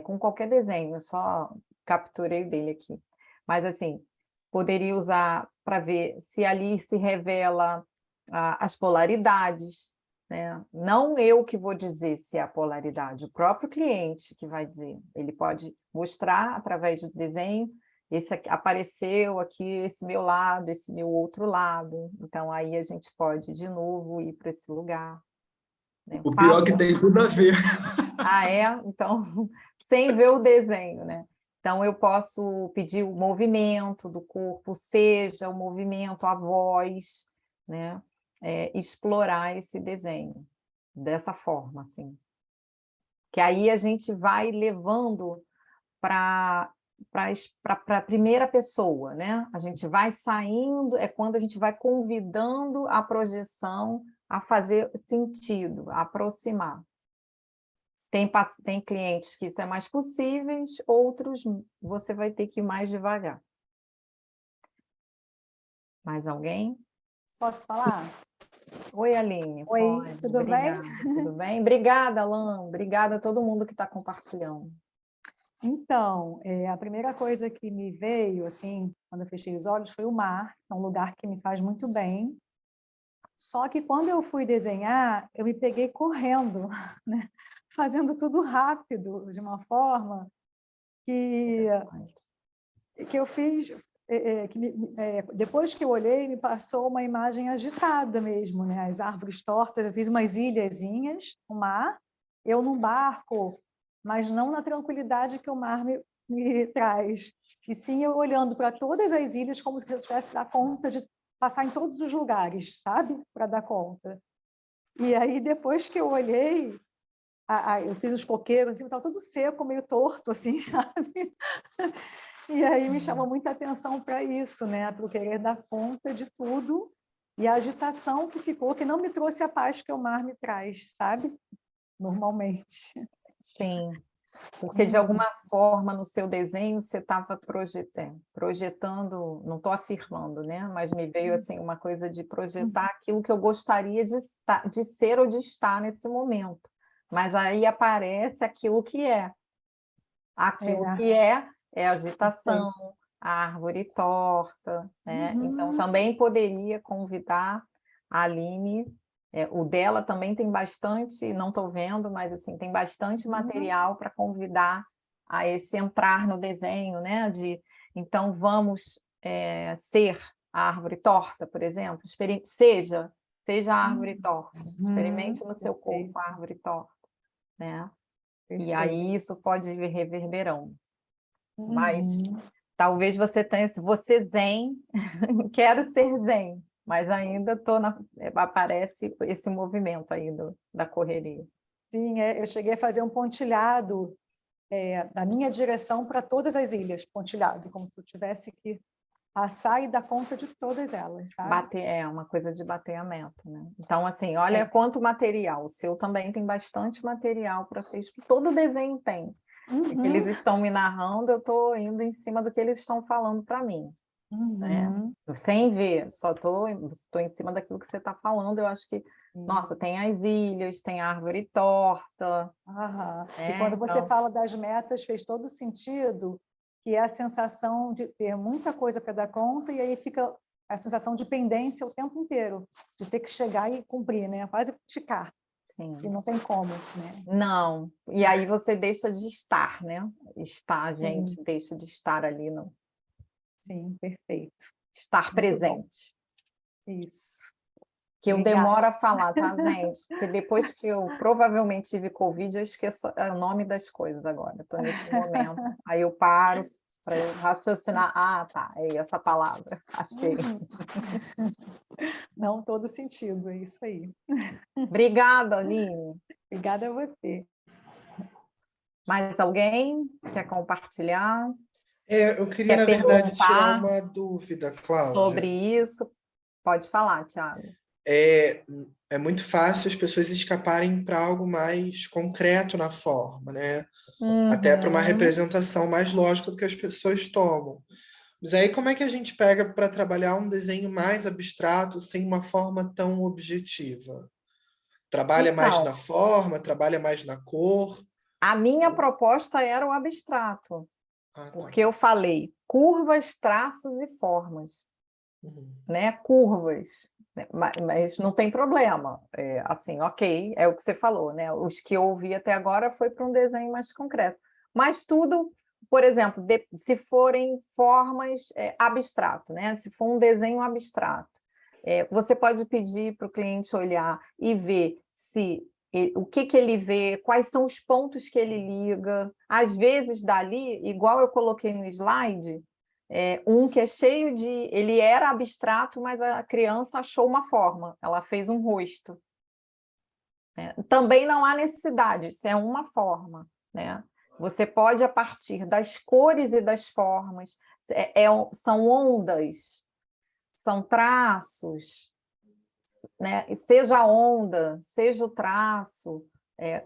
com qualquer desenho, eu só capturei o dele aqui. Mas, assim, poderia usar para ver se ali se revela as polaridades, né? Não eu que vou dizer se é a polaridade, o próprio cliente que vai dizer. Ele pode mostrar através do desenho, esse aqui, apareceu aqui esse meu lado, esse meu outro lado. Então, aí a gente pode, de novo, ir para esse lugar. né? O pior é que tem tudo a ver. Ah, é? Então, sem ver o desenho, né? Então, eu posso pedir o movimento do corpo, seja o movimento, a voz, né? Explorar esse desenho dessa forma, assim. Que aí a gente vai levando para a primeira pessoa, né? A gente vai saindo, é quando a gente vai convidando a projeção a fazer sentido, a aproximar. Tem clientes que isso é mais possíveis, outros você vai ter que ir mais devagar. Mais alguém? Posso falar? Oi, Aline. Oi, Pode. tudo bem? Obrigada. Tudo bem? Obrigada, Alan. Obrigada a todo mundo que está compartilhando. Então, a primeira coisa que me veio, assim, quando eu fechei os olhos, foi o mar, que é um lugar que me faz muito bem. Só que quando eu fui desenhar, eu me peguei correndo, né? Fazendo tudo rápido, de uma forma que eu fiz, depois que eu olhei, me passou uma imagem agitada mesmo, né? As árvores tortas, eu fiz umas ilhazinhas, o mar, eu num barco, mas não na tranquilidade que o mar me traz. E sim, eu olhando para todas as ilhas como se eu tivesse dar conta de passar em todos os lugares, sabe? Para dar conta. E aí, depois que eu olhei, eu fiz os coqueiros, assim, estava tudo seco, meio torto, assim, sabe? E aí me chamou muita atenção para isso, né? Para eu querer dar conta de tudo. E a agitação que ficou, que não me trouxe a paz que o mar me traz, sabe? Normalmente. Sim, porque de alguma forma no seu desenho você estava projetando, não estou afirmando, né? Mas me veio assim uma coisa de projetar aquilo que eu gostaria de ser ou de estar nesse momento. Mas aí aparece aquilo que é. Aquilo que é agitação, a árvore torta, né? Então também poderia convidar a Aline. O dela também tem bastante, não estou vendo, mas assim, tem bastante material para convidar a esse entrar no desenho, né? Então vamos ser a árvore torta, por exemplo. Seja a árvore torta. Experimente no seu corpo a árvore torta, né? E aí isso pode ir reverberando. Mas talvez você tenha, você zen, quero ser zen, mas ainda aparece esse movimento aí da correria. Sim, eu cheguei a fazer um pontilhado da minha direção para todas as ilhas, pontilhado, como se eu tivesse que passar e dar conta de todas elas, sabe? Uma coisa de bater a meta, né? Então, assim, olha quanto material. O seu também tem bastante material para vocês. Todo desenho tem. O que eles estão me narrando, eu estou indo em cima do que eles estão falando para mim. Né? Sem ver, só estou em cima daquilo que você está falando. Eu acho que, nossa, tem as ilhas, tem a árvore torta. E quando você fala das metas, fez todo sentido, que é a sensação de ter muita coisa para dar conta, e aí fica a sensação de pendência o tempo inteiro, de ter que chegar e cumprir, né? Quase esticar. Sim. E não tem como, né? Não. E aí você deixa de estar, né? A gente deixa de estar ali, não. Sim, perfeito. Estar presente. Isso. Que eu Obrigada. demoro a falar, tá, gente? Porque depois que eu provavelmente tive Covid, eu esqueço o nome das coisas agora. Estou nesse momento. Aí eu paro para raciocinar. Ah, tá, é essa palavra. Achei. Não, todo sentido, é isso aí. Obrigada, Aline. Obrigada a você. Mais alguém quer compartilhar? Eu queria, na verdade, tirar uma dúvida, Cláudia. Sobre isso? Pode falar, Thiago. É muito fácil as pessoas escaparem para algo mais concreto na forma, né? Até para uma representação mais lógica do que as pessoas tomam. Mas aí como é que a gente pega para trabalhar um desenho mais abstrato sem uma forma tão objetiva? Trabalha mais na forma, trabalha mais na cor? A minha proposta era o abstrato, porque eu falei curvas, traços e formas, né? Curvas, mas não tem problema, assim, ok, é o que você falou, né? Os que eu ouvi até agora foi para um desenho mais concreto, mas tudo, por exemplo, se forem formas abstrato, né? Se for um desenho abstrato, você pode pedir para o cliente olhar e ver se o que que ele vê, quais são os pontos que ele liga. Às vezes, dali, igual eu coloquei no slide, um que é cheio de... Ele era abstrato, mas a criança achou uma forma, ela fez um rosto. Também não há necessidade, isso é uma forma, né? Você pode, a partir das cores e das formas, são ondas, são traços, né? Seja a onda, seja o traço,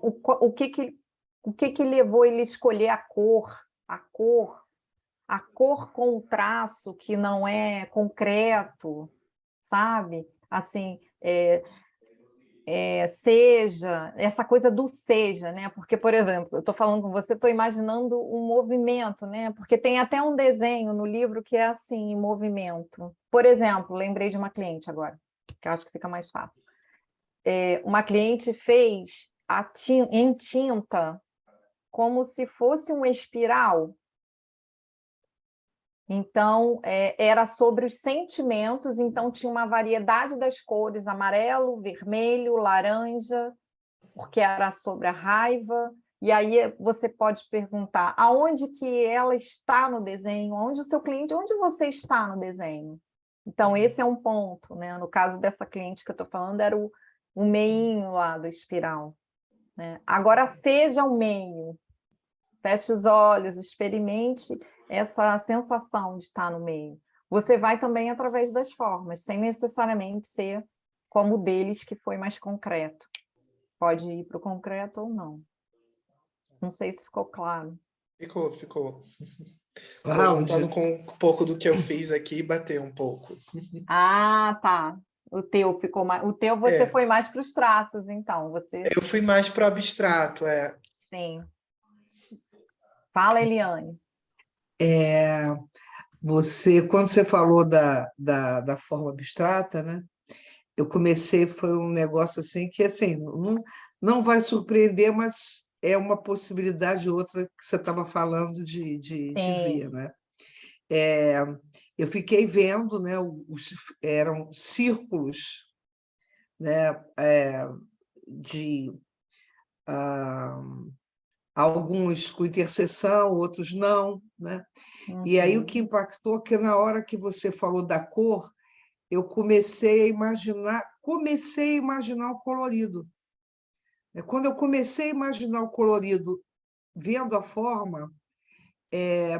o que que levou ele a escolher a cor com o traço que não é concreto, sabe? Assim, seja, essa coisa do seja, né? Porque, por exemplo, eu estou falando com você, estou imaginando um movimento, né? Porque tem até um desenho no livro que é assim, em movimento. Por exemplo, lembrei de uma cliente agora, que eu acho que fica mais fácil. Uma cliente fez em tinta como se fosse um espiral. Então, era sobre os sentimentos, então tinha uma variedade das cores, amarelo, vermelho, laranja, porque era sobre a raiva. E aí você pode perguntar, aonde que ela está no desenho? Onde o seu cliente, onde você está no desenho? Então, esse é um ponto, né? No caso dessa cliente que eu estou falando, era o meinho lá do espiral, né? Agora, seja o meio. Feche os olhos, experimente essa sensação de estar no meio. Você vai também através das formas, sem necessariamente ser como o deles, que foi mais concreto. Pode ir para o concreto ou não. Não sei se ficou claro. Ficou. Estou Cláudia, juntando com um pouco do que eu fiz aqui e bateu um pouco. Ah, tá. O teu ficou mais. O teu você foi mais para os traços, então. Eu fui mais para o abstrato, Sim. Fala, Eliane. quando você falou da forma abstrata, né? Eu comecei, foi um negócio assim que assim, não vai surpreender, mas é uma possibilidade outra que você estava falando de ver, né? Eu fiquei vendo, né? Eram círculos, né? De alguns com interseção, outros não, né? E aí o que impactou é que na hora que você falou da cor, eu comecei a imaginar o colorido. Quando eu comecei a imaginar o colorido vendo a forma,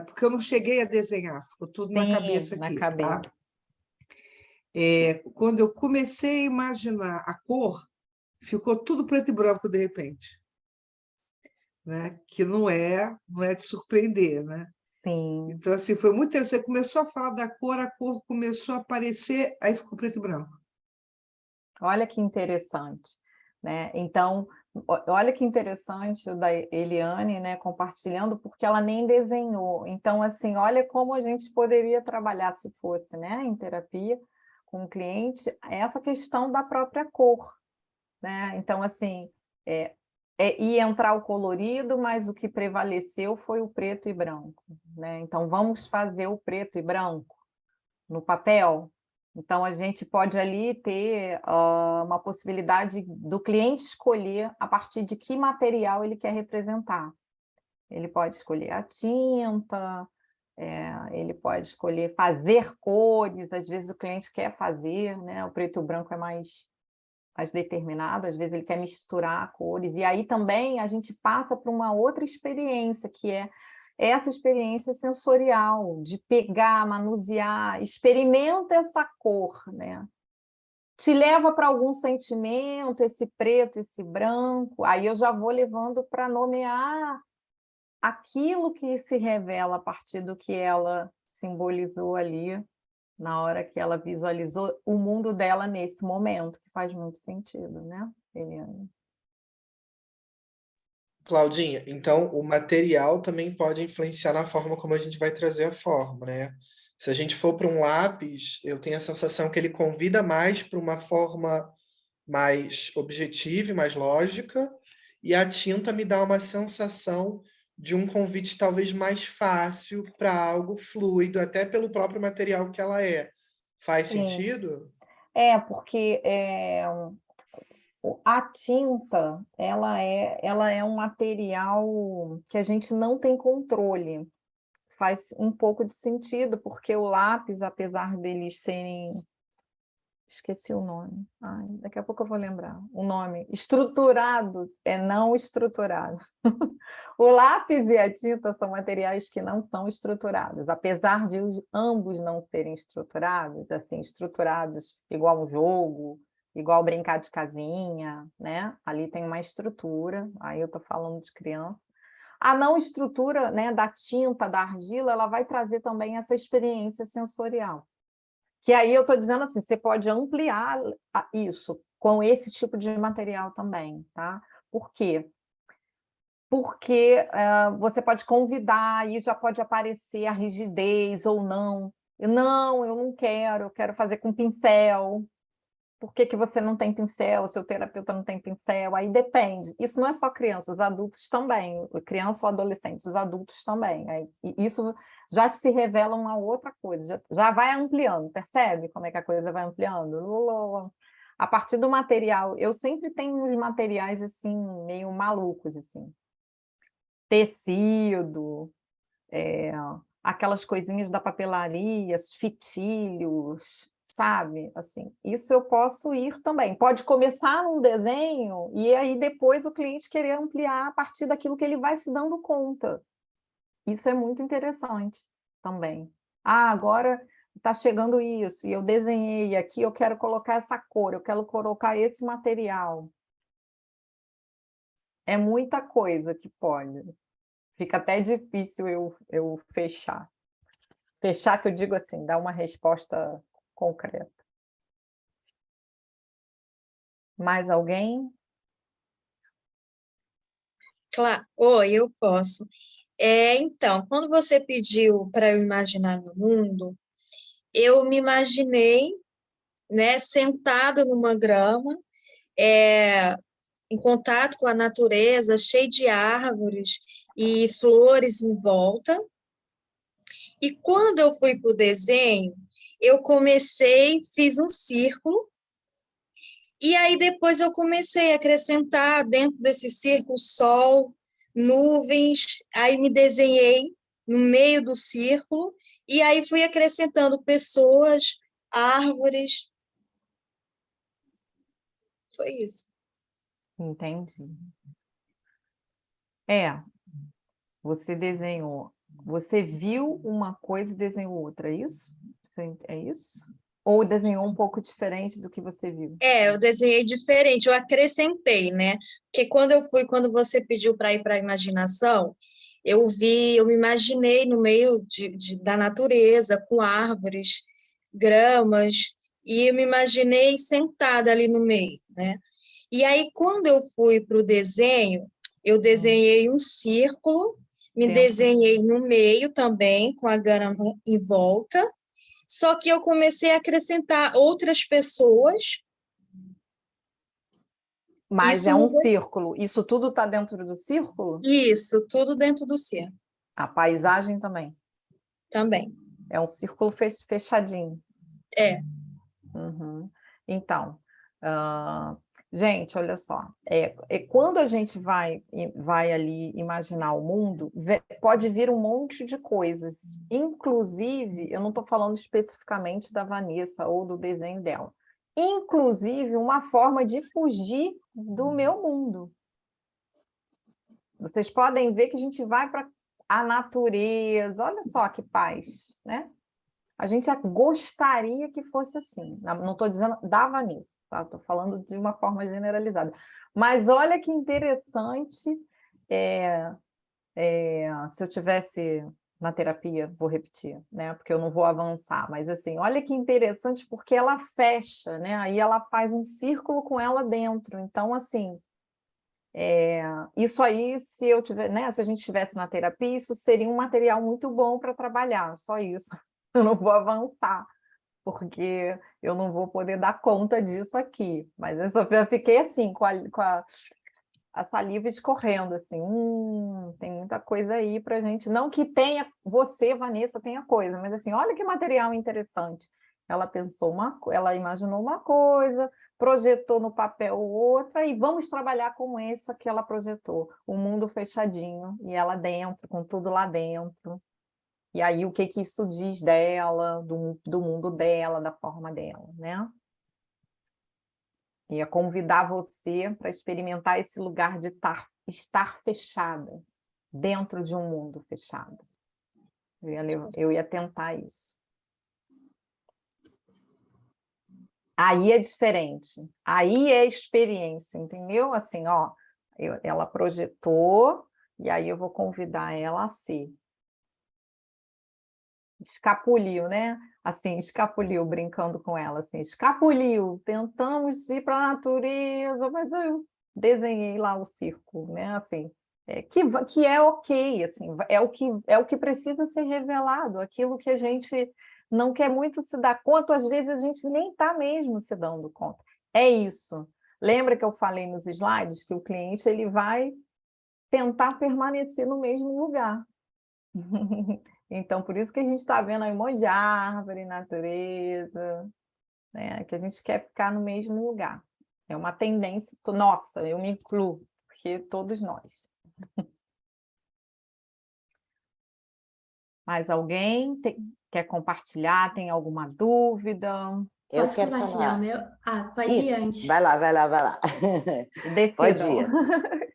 porque eu não cheguei a desenhar, ficou tudo na cabeça aqui. Tá? Quando eu comecei a imaginar a cor, ficou tudo preto e branco de repente. Né? Que não é de surpreender, né? Sim. Então, assim, foi muito interessante. Você começou a falar da cor, a cor começou a aparecer, aí ficou preto e branco. Olha que interessante, né? Então, olha que interessante o da Eliane, né, compartilhando, porque ela nem desenhou. Então, assim, olha como a gente poderia trabalhar, se fosse, né, em terapia com o cliente, essa questão da própria cor, né? Então, assim, ia entrar o colorido, mas o que prevaleceu foi o preto e branco, né? Então, vamos fazer o preto e branco no papel. Então, a gente pode ali ter uma possibilidade do cliente escolher a partir de que material ele quer representar. Ele pode escolher a tinta, ele pode escolher fazer cores, às vezes o cliente quer fazer, né? O preto e o branco é mais determinado, às vezes ele quer misturar cores, e aí também a gente passa para uma outra experiência, que é essa experiência sensorial, de pegar, manusear, experimenta essa cor, né? Te leva para algum sentimento, esse preto, esse branco, aí eu já vou levando para nomear aquilo que se revela a partir do que ela simbolizou ali, na hora que ela visualizou o mundo dela nesse momento, que faz muito sentido, né, Eliane? Claudinha, então o material também pode influenciar na forma como a gente vai trazer a forma, né? Se a gente for para um lápis, eu tenho a sensação que ele convida mais para uma forma mais objetiva e mais lógica, e a tinta me dá uma sensação de um convite talvez mais fácil para algo fluido, até pelo próprio material que ela é. Faz Sim. sentido? Porque A tinta, ela é um material que a gente não tem controle. Faz um pouco de sentido, porque o lápis, apesar deles serem... Esqueci o nome. Ai, daqui a pouco eu vou lembrar. O nome. Estruturado, é não estruturado. O lápis e a tinta são materiais que não são estruturados. Apesar de ambos não serem estruturados, assim, estruturados igual um jogo, igual brincar de casinha, né? Ali tem uma estrutura, aí eu estou falando de criança. A não estrutura, né, da tinta, da argila, ela vai trazer também essa experiência sensorial. Que aí eu estou dizendo assim, você pode ampliar isso com esse tipo de material também, tá? Por quê? Porque você pode convidar e já pode aparecer a rigidez ou não. Não, eu não quero, eu quero fazer com pincel. Por que que você não tem pincel? Seu terapeuta não tem pincel? Aí depende. Isso não é só crianças, adultos também. Criança ou adolescentes, os adultos também. Aí, isso já se revela uma outra coisa. Já vai ampliando, percebe como é que a coisa vai ampliando? A partir do material, eu sempre tenho uns materiais assim, meio malucos, assim. Tecido, aquelas coisinhas da papelaria, fitilhos, sabe? Assim, isso eu posso ir também. Pode começar num desenho e aí depois o cliente querer ampliar a partir daquilo que ele vai se dando conta. Isso é muito interessante também. Ah, agora está chegando isso, e eu desenhei aqui, eu quero colocar essa cor, eu quero colocar esse material. É muita coisa que pode. Fica até difícil eu fechar. Fechar, que eu digo assim, dar uma resposta concreta. Mais alguém? Claro. Oi, eu posso. Então, quando você pediu para eu imaginar no mundo, eu me imaginei, né, sentada numa grama, em contato com a natureza, cheio de árvores e flores em volta. E quando eu fui para o desenho, eu fiz um círculo, e aí depois eu comecei a acrescentar dentro desse círculo sol, nuvens, aí me desenhei no meio do círculo, e aí fui acrescentando pessoas, árvores. Foi isso. Entendi. Você desenhou, você viu uma coisa e desenhou outra, é isso? É isso? Ou desenhou um pouco diferente do que você viu? Eu desenhei diferente, eu acrescentei, né? Porque quando você pediu para ir para a imaginação, eu me imaginei no meio da natureza, com árvores, gramas, e eu me imaginei sentada ali no meio, né? E aí, quando eu fui para o desenho, eu desenhei um círculo, me desenhei no meio também, com a grama em volta, só que eu comecei a acrescentar outras pessoas. Mas é um círculo. Isso tudo está dentro do círculo? Isso, tudo dentro do círculo. A paisagem também? Também. É um círculo fechadinho. Uhum. Então, gente, olha só. Quando a gente vai ali imaginar o mundo, pode vir um monte de coisas. Inclusive, eu não estou falando especificamente da Vanessa ou do desenho dela. Inclusive, uma forma de fugir do meu mundo. Vocês podem ver que a gente vai para a natureza. Olha só que paz, né? A gente gostaria que fosse assim. Não estou dizendo da Vanessa, tá? Estou falando de uma forma generalizada. Mas olha que interessante, se eu tivesse na terapia, vou repetir, né? Porque eu não vou avançar, mas assim, olha que interessante, porque ela fecha, né? Aí ela faz um círculo com ela dentro. Então, assim, isso aí, se eu tiver, né? Se a gente estivesse na terapia, isso seria um material muito bom para trabalhar, só isso. Eu não vou avançar, porque eu não vou poder dar conta disso aqui. Mas eu fiquei assim, com a saliva escorrendo, assim, tem muita coisa aí para a gente. Não que tenha, você, Vanessa, tenha coisa, mas assim, olha que material interessante. Ela pensou ela imaginou uma coisa, projetou no papel outra, e vamos trabalhar com essa que ela projetou. O mundo fechadinho, e ela dentro, com tudo lá dentro. E aí, o que que isso diz dela, do mundo dela, da forma dela, né? Ia convidar você para experimentar esse lugar de estar fechada, dentro de um mundo fechado. Eu ia tentar isso. Aí é diferente. Aí é experiência, entendeu? Assim, ó, ela projetou, e aí eu vou convidar ela a ser. Escapuliu, né? Assim, escapuliu, brincando com ela, assim, escapuliu, tentamos ir para a natureza, mas eu desenhei lá o círculo, né? Assim, que é ok, assim, é o que precisa ser revelado, aquilo que a gente não quer muito se dar conta, às vezes a gente nem está mesmo se dando conta. É isso. Lembra que eu falei nos slides que o cliente ele vai tentar permanecer no mesmo lugar. Então, por isso que a gente está vendo aí um monte de árvore, natureza, né? Que a gente quer ficar no mesmo lugar. É uma tendência, nossa, eu me incluo, porque todos nós. Mais alguém quer compartilhar? Tem alguma dúvida? Posso Eu quero compartilhar o falar. meu? Pode ir antes. Vai lá, vai lá, vai lá. Pode Decidam. ir.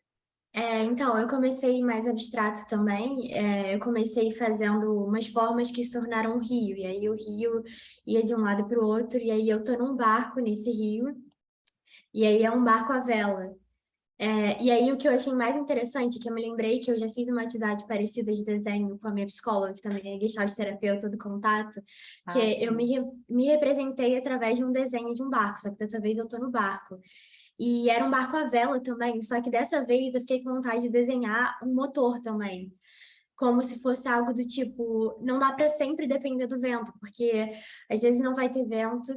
Então, eu comecei mais abstrato também. Eu comecei fazendo umas formas que se tornaram um rio. E aí o rio ia de um lado para o outro. E aí eu tô num barco nesse rio. E aí é um barco à vela. E aí o que eu achei mais interessante, que eu me lembrei que eu já fiz uma atividade parecida de desenho com a minha psicóloga, que também é gestalt terapeuta do contato, que eu me representei através de um desenho de um barco, só que dessa vez eu tô no barco. E era um barco à vela também, só que dessa vez eu fiquei com vontade de desenhar um motor também. Como se fosse algo do tipo, não dá para sempre depender do vento, porque às vezes não vai ter vento,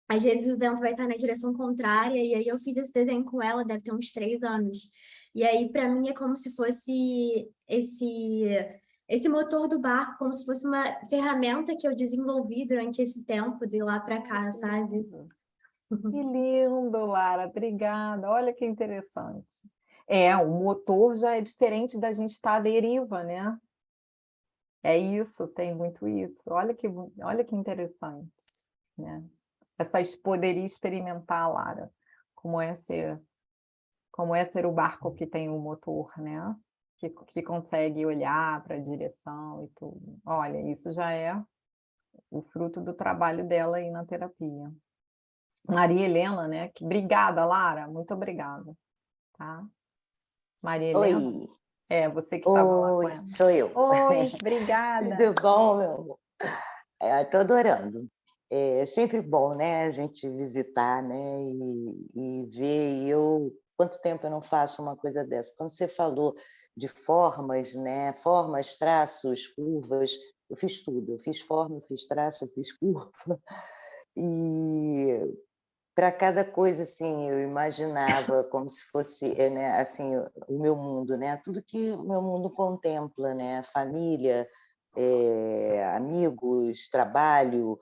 às vezes o vento vai estar na direção contrária, e aí eu fiz esse desenho com ela, deve ter uns 3 anos. E aí, para mim, é como se fosse esse motor do barco, como se fosse uma ferramenta que eu desenvolvi durante esse tempo de lá para cá, sabe? Que lindo, Lara, obrigada. Olha que interessante. O motor já é diferente da gente estar à deriva, né? É isso, tem muito isso. Olha que interessante, né? Poderia experimentar, Lara, como é ser o barco que tem o motor, né? Que consegue olhar para a direção e tudo. Olha, isso já é o fruto do trabalho dela aí na terapia. Maria Helena, né? Obrigada, Lara, muito obrigada. Tá? Maria Helena? Oi. Você que estava lá com Oi, ela. sou eu. Oi, obrigada. Tudo bom, meu amor? Estou adorando. É sempre bom, né, a gente visitar, né, e ver. Quanto tempo eu não faço uma coisa dessa? Quando você falou de formas, né, formas, traços, curvas, eu fiz tudo. Eu fiz forma, eu fiz traço, eu fiz curva. E para cada coisa, assim, eu imaginava como se fosse, né, assim, o meu mundo, né, tudo que o meu mundo contempla, né, família, amigos, trabalho,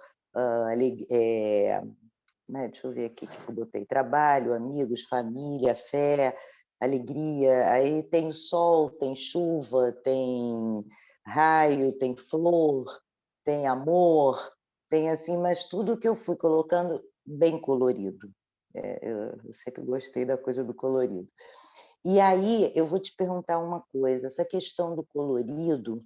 né, deixa eu ver aqui o que eu botei, trabalho, amigos, família, fé, alegria, aí tem sol, tem chuva, tem raio, tem flor, tem amor, tem assim, mas tudo que eu fui colocando bem colorido. Eu sempre gostei da coisa do colorido. E aí eu vou te perguntar uma coisa, essa questão do colorido,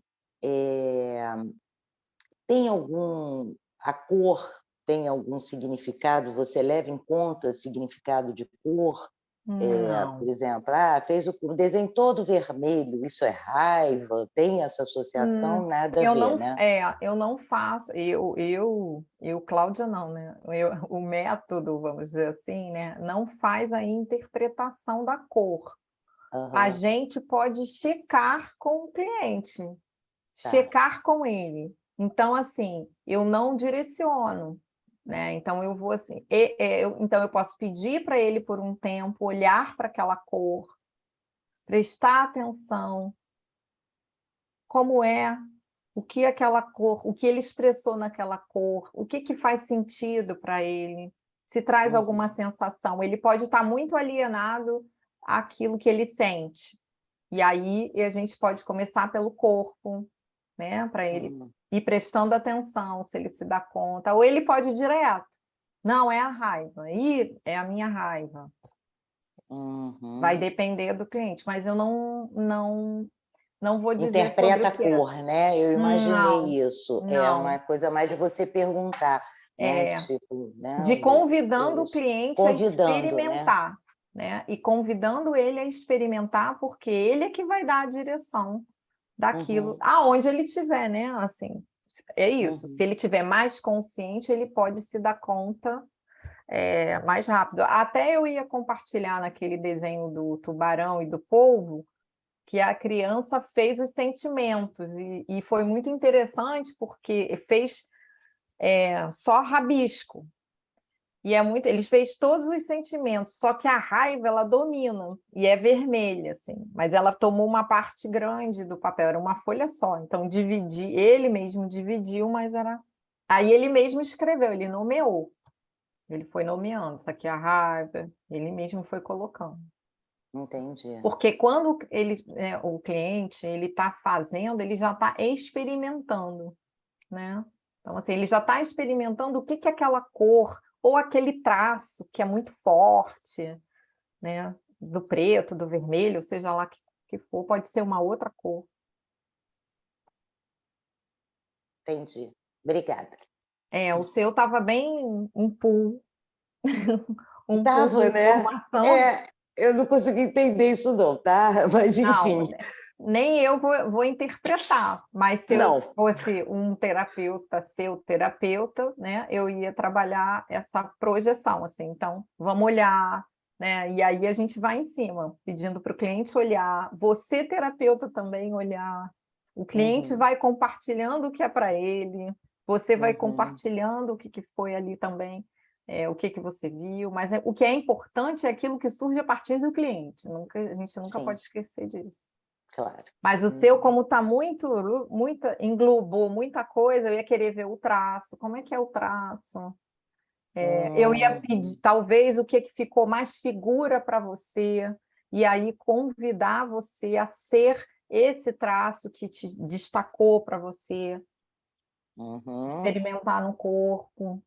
a cor tem algum significado? Você leva em conta significado de cor? Não. Por exemplo, fez o desenho todo vermelho, isso é raiva? Tem essa associação? Nada a ver, né? Eu não faço, Cláudia, não, né? O método, vamos dizer assim, né? Não faz a interpretação da cor. A gente pode checar com o cliente, checar com ele. Então, assim, eu não direciono, né? Então, eu vou assim, então eu posso pedir para ele por um tempo olhar para aquela cor, prestar atenção, como é, o que aquela cor, o que ele expressou naquela cor, o que faz sentido para ele, se traz alguma sensação. Ele pode estar muito alienado àquilo que ele sente. E aí a gente pode começar pelo corpo, né? Para ele ir prestando atenção, se ele se dá conta. Ou ele pode ir direto. Não, é a raiva. É a minha raiva. Vai depender do cliente, mas eu não vou dizer Interpreta a sobre o que é. cor, né? Eu imaginei isso. É Não. uma coisa mais de você perguntar, né? É, Tipo, né? de convidando o Isso. cliente a Convidando, né? experimentar, né? E convidando ele a experimentar, porque ele é que vai dar a direção daquilo, aonde ele estiver, né? Assim, é isso. Se ele tiver mais consciente, ele pode se dar conta mais rápido. Até eu ia compartilhar naquele desenho do tubarão e do polvo, que a criança fez os sentimentos, e foi muito interessante, porque fez só rabisco. E eles fez todos os sentimentos, só que a raiva, ela domina, e é vermelha, assim. Mas ela tomou uma parte grande do papel, era uma folha só. Então, ele mesmo dividiu, mas era... Aí ele mesmo escreveu, ele nomeou. Ele foi nomeando, isso aqui é a raiva, ele mesmo foi colocando. Entendi. Porque quando o cliente está fazendo, ele já está experimentando, né? Então, assim, ele já está experimentando o que é aquela cor, ou aquele traço que é muito forte, né? Do preto, do vermelho, seja lá que for, pode ser uma outra cor. Entendi. Obrigada. O seu estava bem um pool. Um Tava, pool de né? informação. Eu não consegui entender isso não, tá? Mas enfim. Não, nem eu vou interpretar, mas se eu fosse um terapeuta, seu terapeuta, né, eu ia trabalhar essa projeção, assim, então, vamos olhar, né, e aí a gente vai em cima, pedindo para o cliente olhar, você, terapeuta, também olhar, o cliente vai compartilhando o que é para ele, você vai compartilhando o que foi ali também, o que você viu, mas o que é importante é aquilo que surge a partir do cliente, a gente nunca pode esquecer disso. Claro. Mas o seu, como está englobou muita coisa, eu ia querer ver o traço, como é que é o traço? Eu ia pedir, talvez, o que ficou mais figura para você, e aí convidar você a ser esse traço que te destacou para você, experimentar no corpo.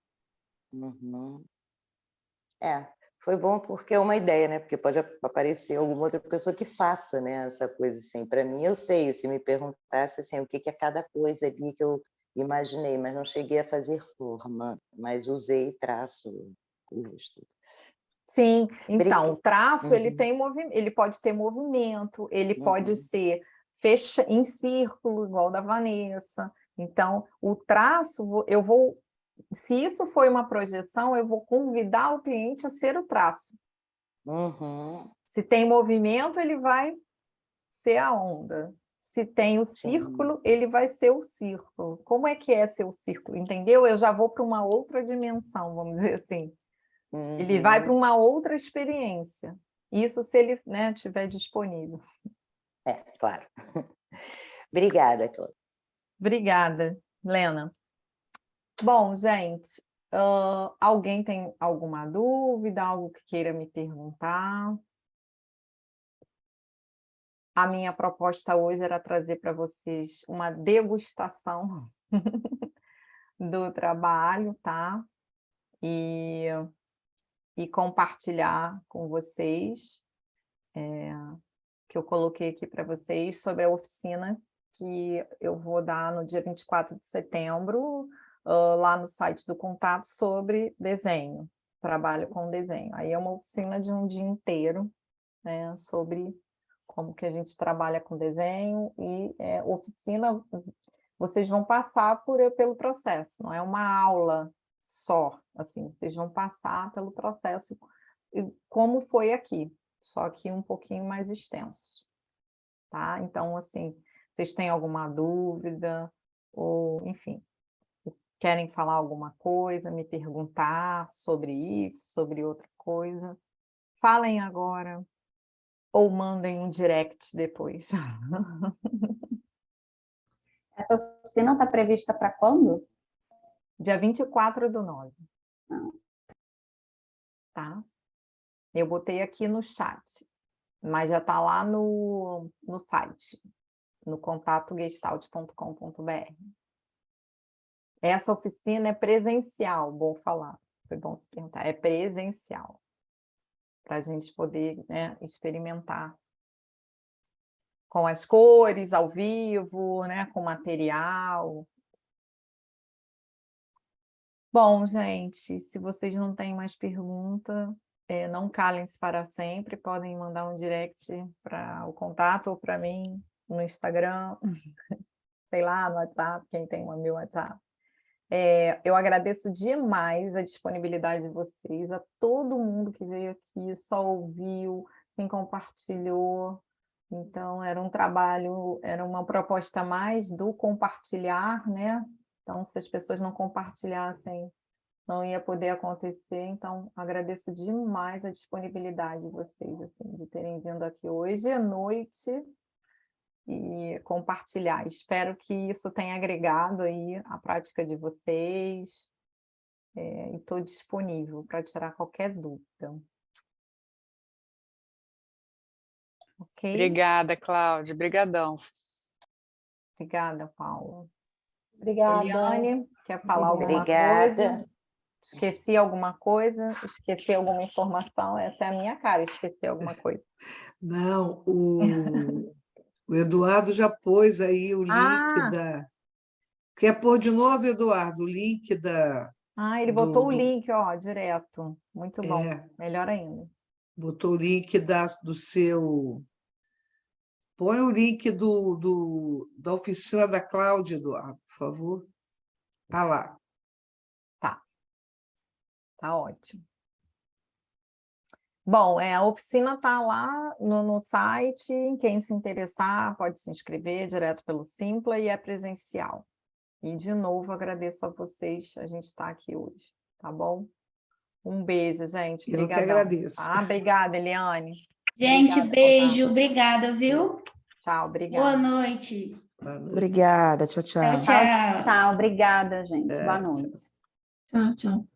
Foi bom porque é uma ideia, né? Porque pode aparecer alguma outra pessoa que faça, né, essa coisa assim. Para mim, eu sei, se me perguntasse assim, o que é cada coisa ali que eu imaginei, mas não cheguei a fazer forma, mas usei traço, rosto. Sim, então, o traço ele pode ter movimento, ele pode ser em círculo, igual da Vanessa. Então, o traço, se isso foi uma projeção, eu vou convidar o cliente a ser o traço. Se tem movimento, ele vai ser a onda. Se tem o círculo, ele vai ser o círculo. Como é que é ser o círculo? Entendeu? Eu já vou para uma outra dimensão, vamos dizer assim. Ele vai para uma outra experiência. Isso se ele estiver disponível. Claro. Obrigada, Cláudia. Obrigada, Lena. Bom, gente, alguém tem alguma dúvida, algo que queira me perguntar? A minha proposta hoje era trazer para vocês uma degustação do trabalho, tá? E compartilhar com vocês, que eu coloquei aqui para vocês, sobre a oficina que eu vou dar no dia 24 de setembro, lá no site do Contato, sobre desenho, trabalho com desenho. Aí é uma oficina de um dia inteiro, né, sobre como que a gente trabalha com desenho, e oficina, vocês vão passar pelo processo, não é uma aula só, assim, vocês vão passar pelo processo, como foi aqui, só que um pouquinho mais extenso, tá? Então, assim, vocês têm alguma dúvida, ou, enfim, querem falar alguma coisa, me perguntar sobre isso, sobre outra coisa, falem agora, ou mandem um direct depois. Essa oficina está prevista para quando? Dia 24/9. tá? Eu botei aqui no chat, mas já está lá no site, no contatogestalt.com.br. Essa oficina é presencial, bom falar, foi bom se perguntar, é presencial, para a gente poder, né, experimentar com as cores, ao vivo, né, com material. Bom, gente, se vocês não têm mais pergunta, não calem-se para sempre, podem mandar um direct para o contato ou para mim no Instagram, sei lá, no WhatsApp, quem tem o meu WhatsApp. Eu agradeço demais a disponibilidade de vocês, a todo mundo que veio aqui, só ouviu, quem compartilhou. Então, era um trabalho, era uma proposta mais do compartilhar, né? Então, se as pessoas não compartilhassem, não ia poder acontecer. Então, agradeço demais a disponibilidade de vocês, assim, de terem vindo aqui hoje à noite e compartilhar. Espero que isso tenha agregado aí a prática de vocês. E estou disponível para tirar qualquer dúvida. Ok? Obrigada, Cláudia. Obrigadão. Obrigada, Paula. Obrigada. Eliane, quer falar alguma Obrigada. coisa? Esqueci alguma coisa? Esqueci alguma informação? Essa é a minha cara, esqueci alguma coisa. Não, o Eduardo já pôs aí o link da... Quer pôr de novo, Eduardo, o link da... Ele botou o link, ó, direto. Muito bom, melhor ainda. Botou o link do seu... Põe o link da oficina da Cláudia, Eduardo, por favor. Ah lá. Tá ótimo. Bom, a oficina está lá no site, quem se interessar pode se inscrever direto pelo Simpla e é presencial. E, de novo, agradeço a vocês, a gente está aqui hoje, tá bom? Um beijo, gente. Eu que Obrigadão. agradeço. Obrigada, Eliane. Gente, Obrigada, beijo, obrigada, viu? Tchau, obrigada. Boa noite. Obrigada, tchau, tchau. Tchau, tchau. Tchau, obrigada, gente. Boa noite. Tchau, tchau.